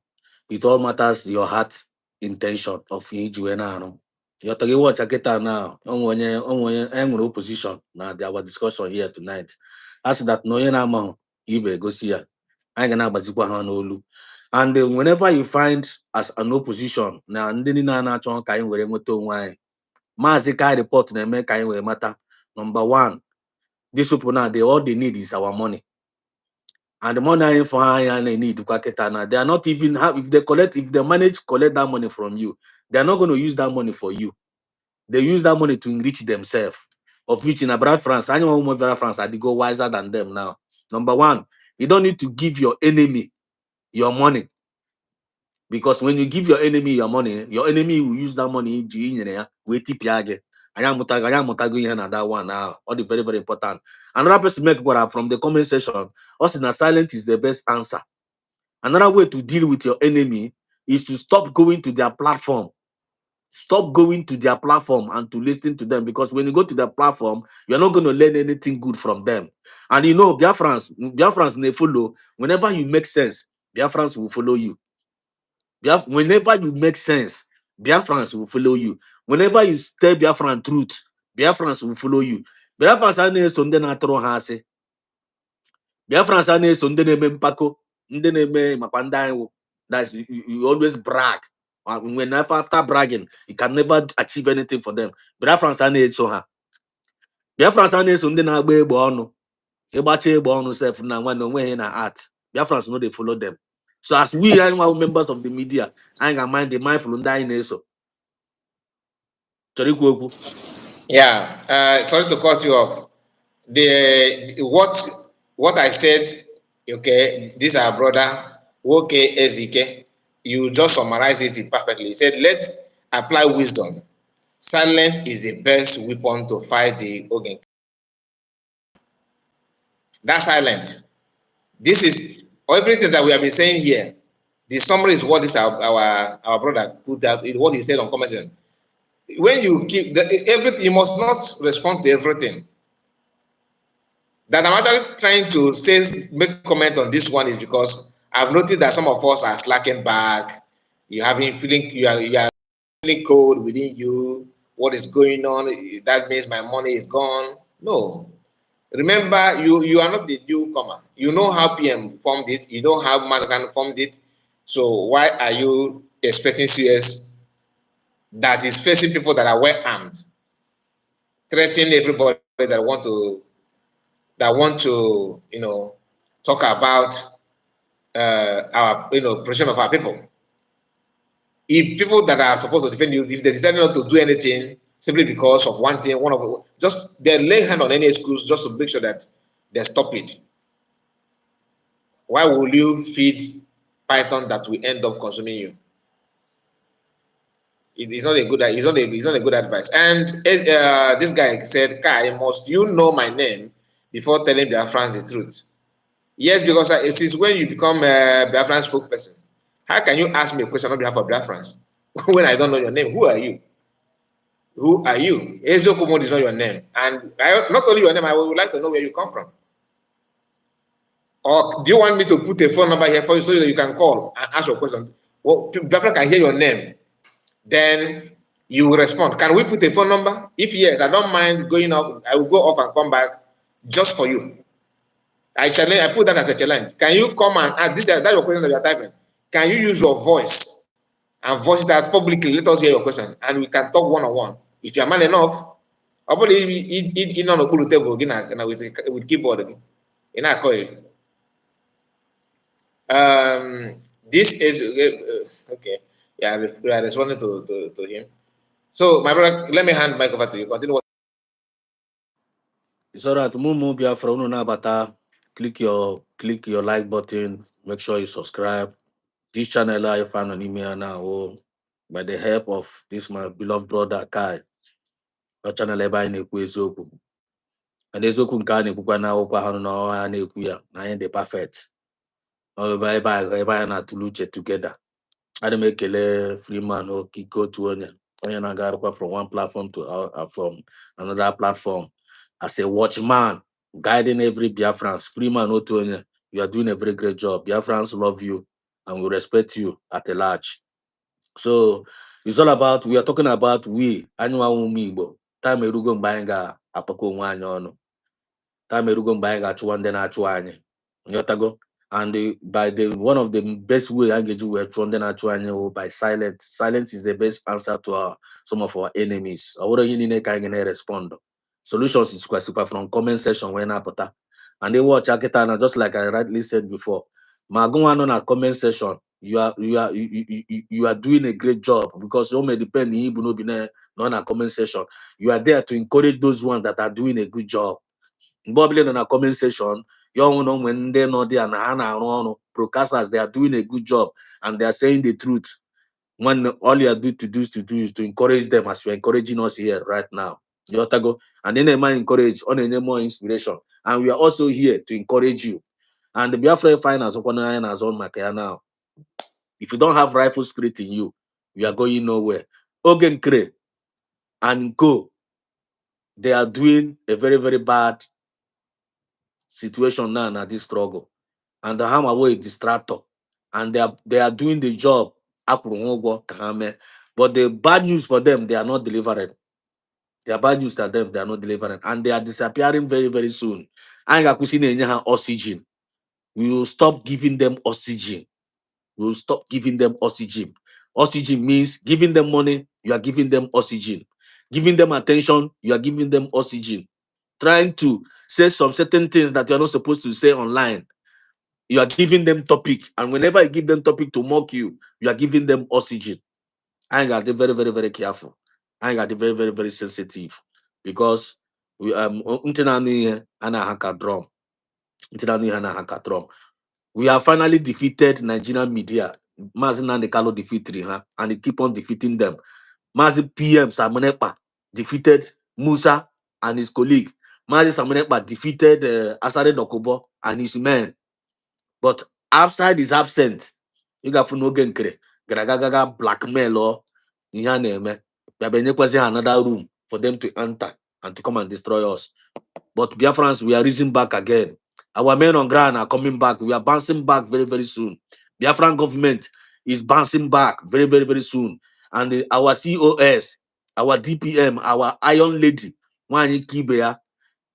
it all matters your heart intention of Ijuenano. You have to watch Akita now. I'm opposition now. Our discussion here tonight. As that no amount you be go see. I gonna bazikwa ha n'olu. And whenever you find as an opposition now, ndị niile na-achọ ka anyị were nweta onwe anyị, Maazị Kai report na-eme ka anyị were mata. Number one, these people now, all they need is our money. And the money for high need now. They are not even if they manage to collect that money from you, they are not going to use that money for you. They use that money to enrich themselves. Of which in Abroad France, anyone who moves France, they go wiser than them now. Number one, you don't need to give your enemy your money. Because when you give your enemy your enemy will use that money with tipiage. I am that one now. All the very, very important. Another person make what from the comment section. Also, silent is the best answer. Another way to deal with your enemy is to stop going to their platform. Stop going to their platform and to listen to them, because when you go to their platform, you're not going to learn anything good from them. And Biafrans they follow. Whenever you make sense, Biafrans will follow you. Whenever you make sense, Biafrans will follow you. Whenever you tell Biafran truth, Biafrans will follow you. Biafrans are na sonde na atro ha ase. Biafrans are na sonde na eme mpako, nde na eme makwa iwo. That's you always brag. Whenever after bragging, you can never achieve anything for them. Biafrans are na so ha. Biafrans are na sonde na agba egbe onu. Ịgbacha egbe ọnụ self na nwanne onwe na art. Biafrans no they follow them. So as we are members of the media, I can mind the mindful and dying so. Yeah, sorry to cut you off. What I said, okay, this our brother, okay, Ezike, you just summarize it perfectly. He said, let's apply wisdom. Silence is the best weapon to fight the organ. That's silent. This is everything that we have been saying here. The summary is what is our brother put up, what he said on comment. When you keep everything, you must not respond to everything. That I'm actually trying to make comment on this one is because I've noticed that some of us are slacking back. You are feeling cold within you. What is going on? That means my money is gone. No. Remember, you are not the newcomer. You know how PM formed it. You know how Mazakan formed it. So why are you expecting CS that is facing people that are well armed, threatening everybody that want to talk about our protection of our people? If people that are supposed to defend you, if they decide not to do anything simply because of one thing, just they lay hand on any excuse just to make sure that they stop it. Why will you feed python that will end up consuming you? It's not a good advice. And this guy said, Kai, must you know my name before telling Biafrans the truth? Yes, because it is when you become a Biafran spokesperson. How can you ask me a question on behalf of Biafrans when I don't know your name? Who are you? Who are you? Ezokumod is not your name. And not only your name, I would like to know where you come from. Or do you want me to put a phone number here for you so that you can call and ask your question? Well, Biafran can hear your name. Then you will respond. Can we put a phone number? If yes, I don't mind going up. I will go off and come back just for you. I put that as a challenge. Can you come and ask this? That's your question that you're typing. Can you use your voice and voice that publicly? Let us hear your question, and we can talk one on one. If you're man enough, probably in on a table again with keyboard again. In a coil. This is okay. Yeah, we are responding to him. So, my brother, let me hand mic over to you. Continue. It's alright. Mumu Biafra unu nabata. Click your like button. Make sure you subscribe. This channel I found on email now. Oh, by the help of this my beloved brother Kai. Our channel ebe anyị na-ekwu eziokwu. And eziokwu nke a na-ekwukwa na akwụkwọ ahụ na ọha na-ekwu ya na anyị dị perfect. Ebe anyị na-atụle uche together. Ana m ekele Freeman Okike otu onye na-agarụkwa from one platform to from another platform as a watchman guiding every Biafrans. Freeman otu onye, you are doing a very great job. Biafrans love you and we respect you at a large. So it's all about, we are talking about anyịnwa ụmụ Igbo. Time erugo mgbe anyị ga-akpakọ onwe anyị ọnụ. Time erugo mgbe anyị ga-achụwa ndị na-achụ anyị. Yotago. And one of the best way I engage with Tronde Natuanyo by silence. Silence is the best answer to some of our enemies. I would respond. Solutions is quite super from comment section when I put. And they watch Akitana, just like I rightly said before. Magunwan on a comment section, you are doing a great job because you may depend on a comment section. You are there to encourage those ones that are doing a good job. Bubbling in a comment section, young when they're not there and broadcasters, they are doing a good job and they are saying the truth. When all you are to do is to encourage them as you're encouraging us here right now. You have to go and then they might encourage on any more inspiration. And we are also here to encourage you. And the Biafra finance as on my now. If you don't have rifle spirit in you, you are going nowhere. Ogen Kre and Go, they are doing a very, very bad situation now this struggle. And the hammer away distractor. And they are doing the job. But the bad news for them, they are not delivering. They are bad news to them, they are not delivering. And they are disappearing very, very soon. I ain't oxygen. We will stop giving them oxygen. We will stop giving them oxygen. Oxygen means giving them money, you are giving them oxygen. Giving them attention, you are giving them oxygen. Trying to say some certain things that you are not supposed to say online, you are giving them topic. And whenever you give them topic to mock you, you are giving them oxygen. I got to be very, very, very careful. I got to be very, very, very sensitive. Because we we have finally defeated Nigerian media. Mazin and the Kalo defeated her, and they keep on defeating them. Mazin PM Samonepa defeated Musa and his colleague. Mazin Samonepa defeated Asare Dokobo and his men. But outside is absent. You got no genkre. Gragaga blackmail or Yaneme. Another room for them to enter and to come and destroy us. But Biafrans, we are rising back again. Our men on ground are coming back. We are bouncing back very, very soon. Biafran government is bouncing back very, very, very soon. And our COS, our DPM, our Iron Lady, Wanyi Kibea,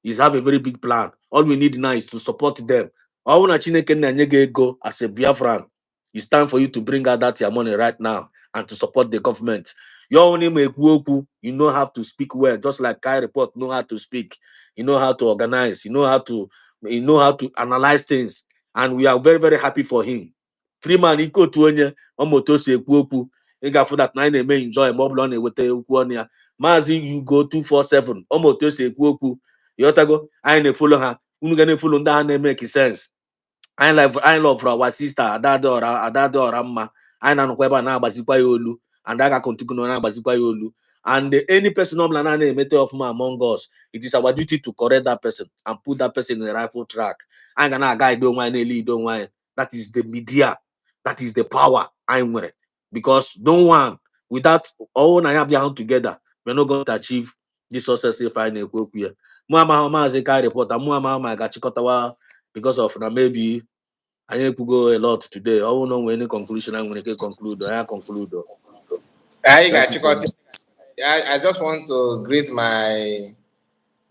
is have a very big plan. All we need now is to support them. All Chineke na-enye go as a Biafran. It's time for you to bring out that your money right now and to support the government. Your only make woku, you know how to speak well, just like Kai Report know how to speak. You know how to organize. You know how to analyze things. And we are very, very happy for him. Freeman, iko tu onye omoto si ekwu okwu. Ị ga-afụ that na anyị na-eme enjoy ma ọ bụla ọ na-eweta okwu ọnụ ya. Maazị you go 247 omoto si ekwu okwu. Yotago, I ain't follow her. Unu gonna follow that and make sense. I love for our sister, Adada or Amma. I know whether na bazikwa yolu, and I can continue na bazikwa yolu. And any person of Lana mete of ma among us, it is our duty to correct that person and put that person in the rightful track. I gonna guy don't want any don't want. That is the media, that is the power I'm with. Because no one without all I have your together, we're not going to achieve this success if I know here. Muama as a guy reporter, Muama got chikotawa because of now maybe I need to go a lot today. I don't know any conclusion I'm going to conclude. I conclude. I got Thank you so you. much. I just want to greet my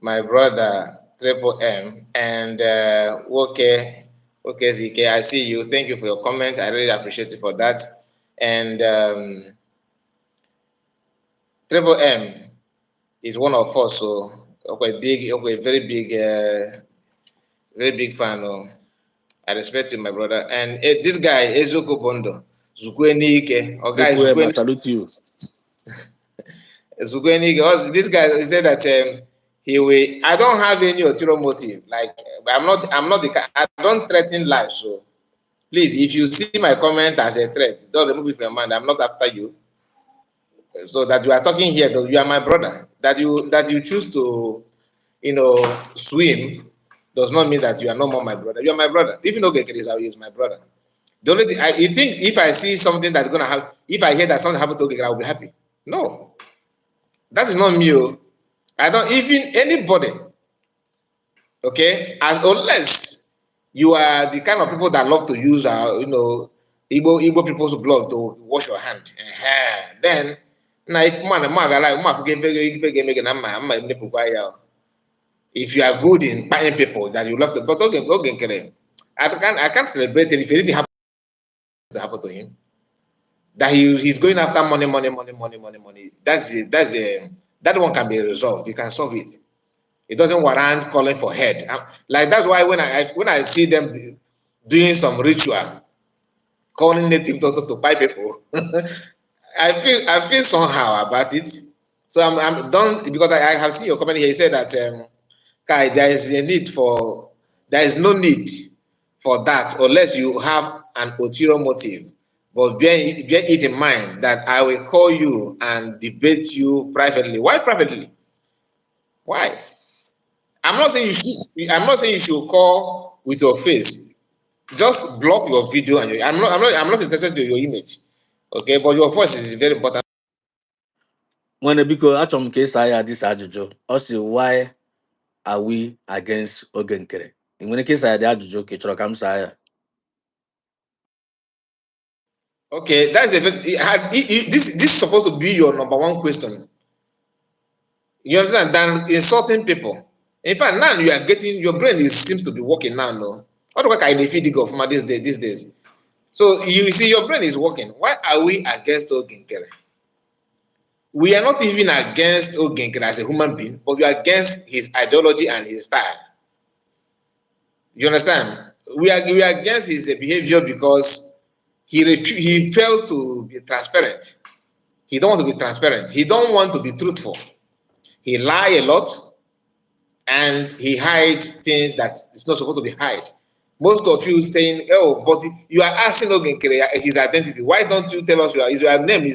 brother Triple M, and okay, ZK, I see you. Thank you for your comment. I really appreciate you for that. And Triple M is one of us, so okay, very big fan. Oh. I respect you, my brother. And this guy, Ezoku Bondo, Zukwenike, or guy Triple M, I salute you. Zukwenike. This guy he said that he will. I don't have any ulterior motive. Like I don't threaten life. So please, if you see my comment as a threat, don't remove it from your mind. I'm not after you. So that you are talking here, that you are my brother. That you choose to, swim, does not mean that you are no more my brother. You are my brother. Even though Gekere is my brother. The only thing you think, if I see something that's gonna happen, if I hear that something happened to Gekere, I will be happy. No, that is not me. Oh. I don't even anybody. Okay, as unless you are the kind of people that love to use Igbo people's blood to wash your hand. Then na if man magala if you are good in buying people that you love to, but okay, I can't celebrate it if anything happen to him. That he's going after money. That one can be resolved. You can solve it. It doesn't warrant calling for head. Like that's why when I see them doing some ritual, calling native doctors to buy people, I feel somehow about it. So I'm done because I have seen your comment here. You said that Kai, there is no need for that unless you have an ulterior motive. But bear it in mind that I will call you and debate you privately. Why privately? Why? I'm not saying you should. I'm not saying you should call with your face. Just block your video and I'm not interested in your image. Okay, but your voice is very important. When biko achọrọ m ka ịsa ya this ajụjụ. Ọ sị why are we against Ogenkere? Ị nwere ike ịsa ya dị ajụjụ ka ị chọrọ ka m saa ya? Okay, that's this is supposed to be your number one question. You understand? Than insulting people. In fact, now you are getting your brain seems to be working now. No, what work I feed of my these days. So you see, your brain is working. Why are we against Ogenkere? We are not even against Ogenkere as a human being, but we are against his ideology and his style. You understand? We are against his behavior because he failed to be transparent. He don't want to be transparent. He don't want to be truthful. He lie a lot and he hide things that is not supposed to be hide. Most of you saying, "Oh, but you are asking Ogenkere his identity. Why don't you tell us your name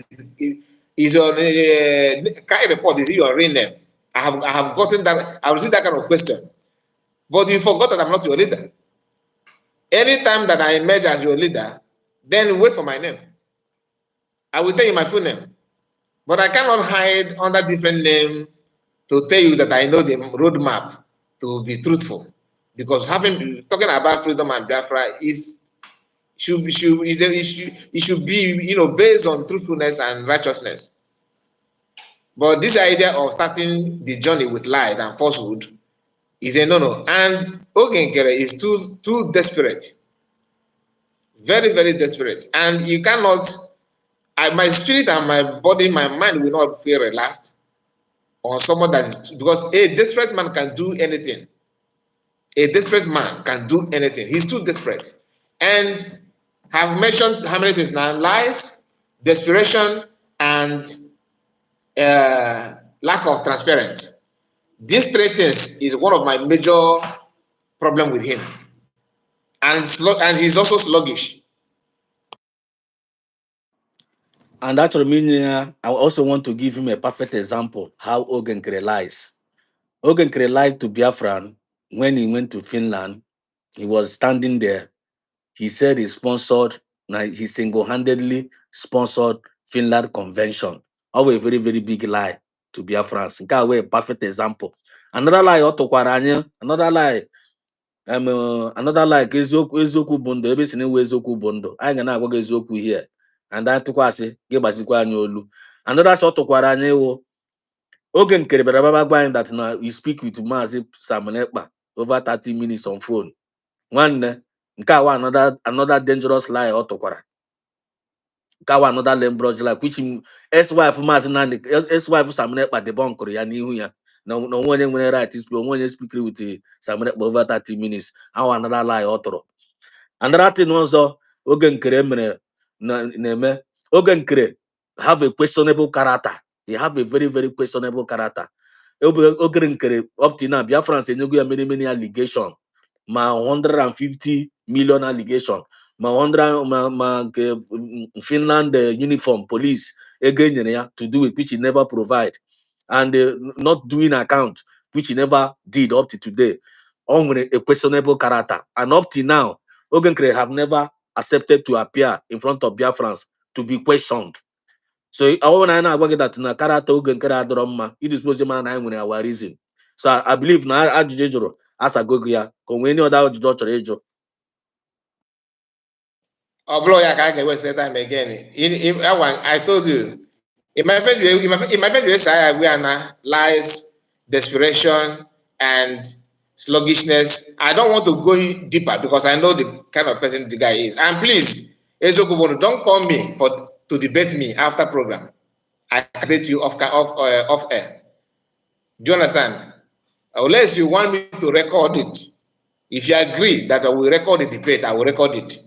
is your kind report? Is it your real name?" I have gotten that. I received that kind of question, but you forgot that I'm not your leader. Anytime that I emerge as your leader, then wait for my name. I will tell you my full name, but I cannot hide under different name to tell you that I know the roadmap to be truthful. Because talking about freedom and Biafra should be based on truthfulness and righteousness. But this idea of starting the journey with lies and falsehood is a no-no. And Ogenkere is too desperate, very very desperate, and you cannot. My spirit and my body, my mind will not feel relaxed on someone that is because a desperate man can do anything. A desperate man can do anything. He's too desperate. And have mentioned how many things now? Lies, desperation, and lack of transparency. These three things is one of my major problem with him. And he's also sluggish. And that means I also want to give him a perfect example how Ogenkere lies. Ogenkere lied to Biafran when he went to Finland. He was standing there. He said he single-handedly sponsored Finland Convention. Of a very, very big lie to Biafrans. Nke a a perfect example. Another lie another lie ka eziokwu bụ ndụ ebe si na-ewe eziokwu bụ ndụ anyị ga na-agwa gị eziokwu here and anyị tụkwasị gị gbazikwa anyị olu. Another sọ tụkwara anyị wụ Ogenkere bịara baba gwa anyị that na we speak with Maazị Sam Ekpa over 30 minutes on phone. One another dangerous lie autokwara. Kawa another lembroj like which ex-wife Mazinandi, ex-wife Samnet by debunk ya n'ihu ya. No one when right is one speak with the Samnet over 30 minutes. How another lie author. Another thing also oge nkere mere na-eme oge nkere have a questionable character. They have a very, very questionable character. Oge nkere up to now Biafrans enyego ya many allegation. Ma 150 million allegation. Ma 100 ma Finland uniform police again to do it which he never provide, and not doing account which he never did up to today. On a questionable character, and up to now Ogenkere have never accepted to appear in front of Biafrans to be questioned. So I want to get that na character Ogenkere adroma. It is supposed to man our reason. So I believe now ajujejoro as a go ya kon any other ajujejoro. Oh, blow ya can't get waste time again. I told you, in my friend, say we are now lies, desperation, and sluggishness. I don't want to go deeper because I know the kind of person the guy is. And please, Ezokubono, don't call me to debate me after program. I can debate you off air. Do you understand? Unless you want me to record it. If you agree that I will record the debate, I will record it.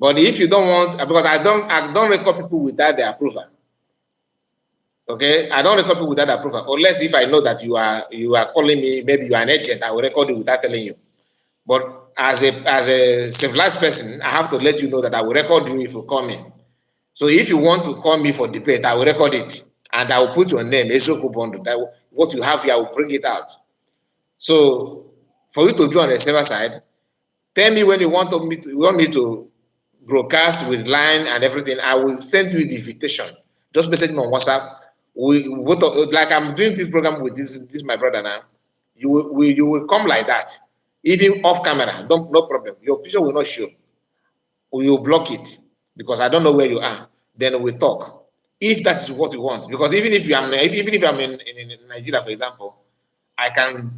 But if you don't want, because I don't record people without their approval. Okay, I don't record people without approval, unless if I know that you are calling me, maybe you are an agent, I will record it without telling you. But as a civilized person, I have to let you know that I will record you if you call me. So if you want to call me for debate, I will record it and I will put your name, Esoku Bondo. What you have here, I will bring it out. So for you to be on the server side, tell me when you want me to broadcast with line and everything. I will send you the invitation. Just message me on WhatsApp. We both like I'm doing this program with this my brother now. You will come like that, even off camera. Don't no problem. Your picture will not show. We will block it because I don't know where you are. Then we talk. If that is what you want, because even if I'm in Nigeria, for example, I can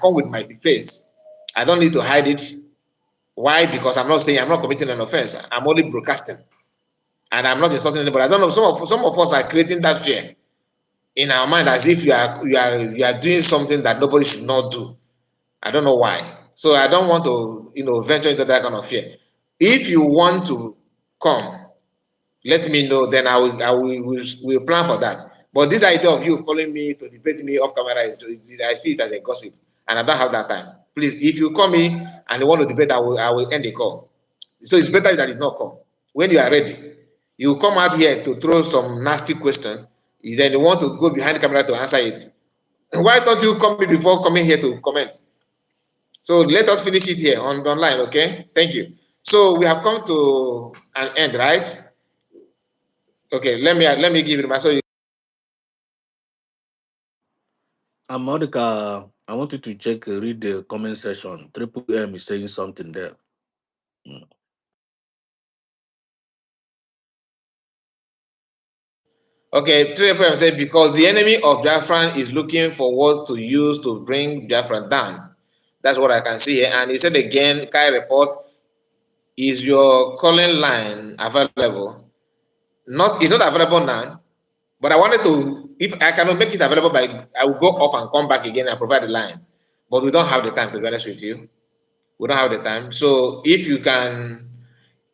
come with my face. I don't need to hide it. Why? Because I'm not committing an offense. I'm only broadcasting, and I'm not insulting anybody. I don't know. Some of us are creating that fear in our mind as if you are doing something that nobody should not do. I don't know why. So I don't want to venture into that kind of fear. If you want to come, let me know. Then will plan for that. But this idea of you calling me to debate me off camera I see it as a gossip, and I don't have that time. Please, if you call me and you want to debate, I will end the call. So it's better that you not come. When you are ready, you come out here to throw some nasty question. Then you want to go behind the camera to answer it. Why don't you come before coming here to comment? So let us finish it here online, okay? Thank you. So we have come to an end, right? Okay, let me give it my so. Monica, I want you to check read the comment section. Triple M is saying something there. Mm. Okay, 3FM said because the enemy of Biafran is looking for what to use to bring Biafran down. That's what I can see here. And he said again, Kai report, is your calling line available? It's not available now, but I wanted to, if I cannot make it available I will go off and come back again and provide the line. But we don't have the time, to be honest with you. We don't have the time. So if you can,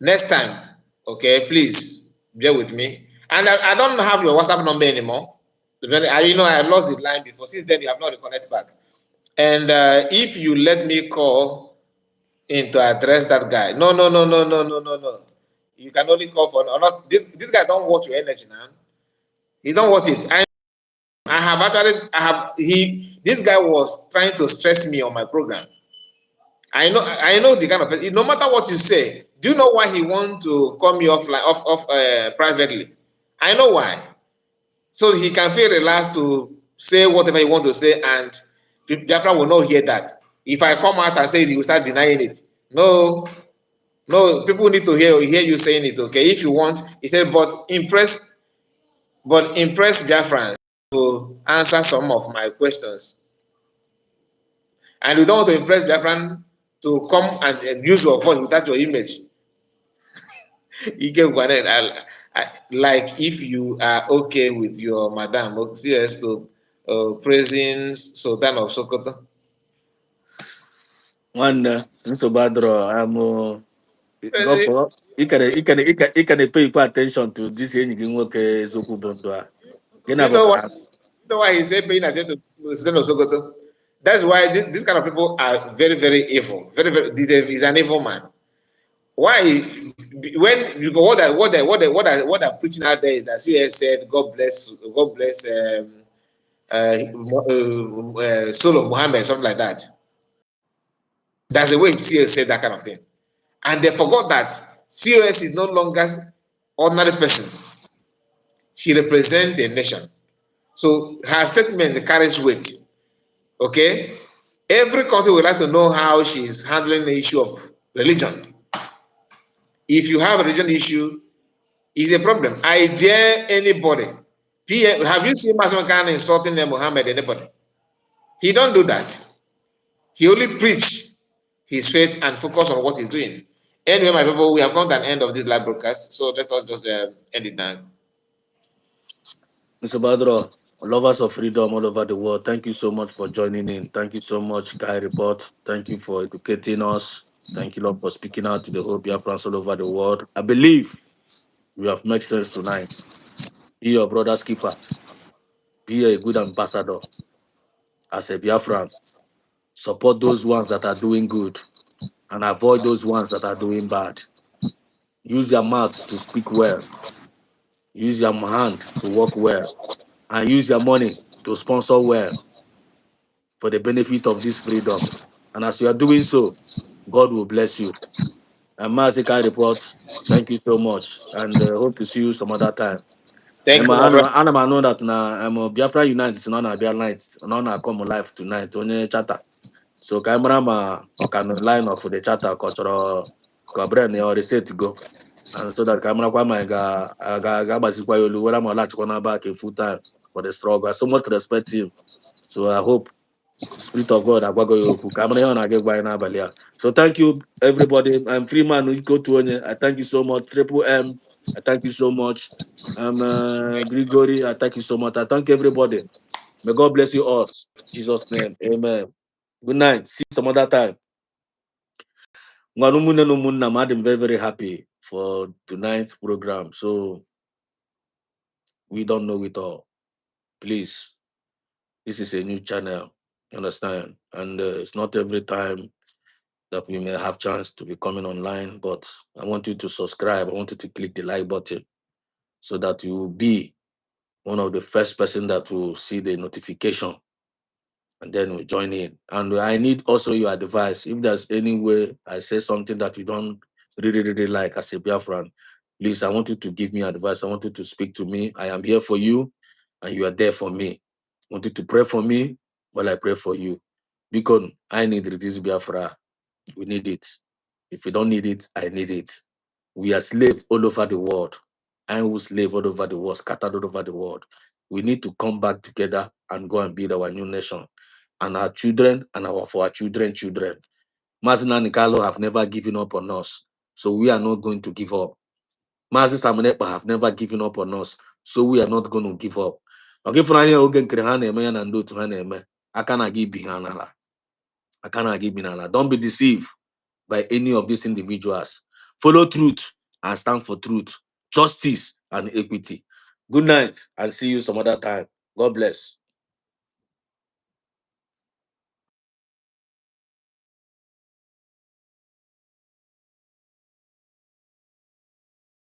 next time, okay, please bear with me. And I don't have your WhatsApp number anymore. I lost the line before. Since then, you have not reconnected back. And if you let me call in to address that guy, no, no, no, no, no, no, no, no. You can only call for or not. This guy don't watch your energy now. He don't watch it. I have actually I have he this guy was trying to stress me on my program. I know the kind of person. No matter what you say, do you know why he want to call me off privately? I know why. So he can feel relaxed to say whatever he want to say, and Biafra will not hear that. If I come out and say it, he will start denying it. No, no, people need to hear you saying it. Okay, if you want, he said, but impress Biafrans to answer some of my questions. and you don't want to impress Biafran to come and use your voice without your image. You get what like if you are okay with your madam CS to praising Sultan of Sokoto. One Nsobadro, I'm go Praising, for you can pay attention to this anything okay Zoku Bondwa. do Gena you know why? Papa. You know why he's saying paying attention to Sultan of Sokoto? That's why this kind of people are very, very evil. Very, very. He's an evil man. Why? When you go, what are preaching out there is that CS said, God bless, soul of Muhammad, something like that. That's the way CS said that kind of thing. And they forgot that COS is no longer ordinary person. She represents a nation. So her statement carries weight. Okay? Every country would like to know how she's handling the issue of religion. If you have a religion issue, it's a problem. I dare anybody. Have you seen Mason Khan insulting Muhammad, anybody? He don't do that. He only preach his faith and focus on what he's doing. Anyway, my people, we have come to an end of this live broadcast, so let us just end it now. Nsobadro, lovers of freedom all over the world, thank you so much for joining in. Thank you so much, Guy Report. Thank you for educating us. Thank you, Lord, for speaking out to the whole Biafrans all over the world. I believe we have made sense tonight. Be your brother's keeper. Be a good ambassador as a Biafran. Support those ones that are doing good and avoid those ones that are doing bad. Use your mouth to speak well. Use your hand to work well. And use your money to sponsor well for the benefit of this freedom. And as you are doing so, God will bless you. And Mazika reports, thank you so much. And hope to see you some other time. Thank you, my brother. I know that now I'm a Biafra United, it's not a Biafra night. Not a come live tonight, only chatter. So camera ma or can line of the chatter cultural Gabriel or the state to go. And so that camera kwa my ga basikwa yolu where I'm allowed back a full time for the struggle. I so much respect him. So I hope Spirit of God, Agwago Yoku, Camera on Agegwa in Abalia. So thank you, everybody. I'm Freeman. We go to Onye. I thank you so much. Triple M. I thank you so much. Grigory. I thank you so much. I thank everybody. May God bless you all. In Jesus' name. Amen. Good night. See you some other time. I'm very, very happy for tonight's program. So we don't know it all. Please, this is a new channel. Understand? And it's not every time that we may have chance to be coming online, but I want you to subscribe. I want you to click the like button so that you will be one of the first person that will see the notification and then we join in. And I need also your advice. If there's any way I say something that you don't really, really like as a Biafran, please, I want you to give me advice. I want you to speak to me. I am here for you and you are there for me. I want you to pray for me while I pray for you. Because I need this Biafra. We need it. If we don't need it, I need it. We are slaves all over the world. I am slave all over the world, scattered all over the world. We need to come back together and go and build our new nation. And our children and our children, children. Mazina Nikalo have never given up on us. So we are not going to give up. Mazi Samanepa have never given up on us. So we are not going to give up. Okay, for I cannot give behind Allah. I cannot give behind Allah. Don't be deceived by any of these individuals. Follow truth and stand for truth, justice and equity. Good night and see you some other time. God bless.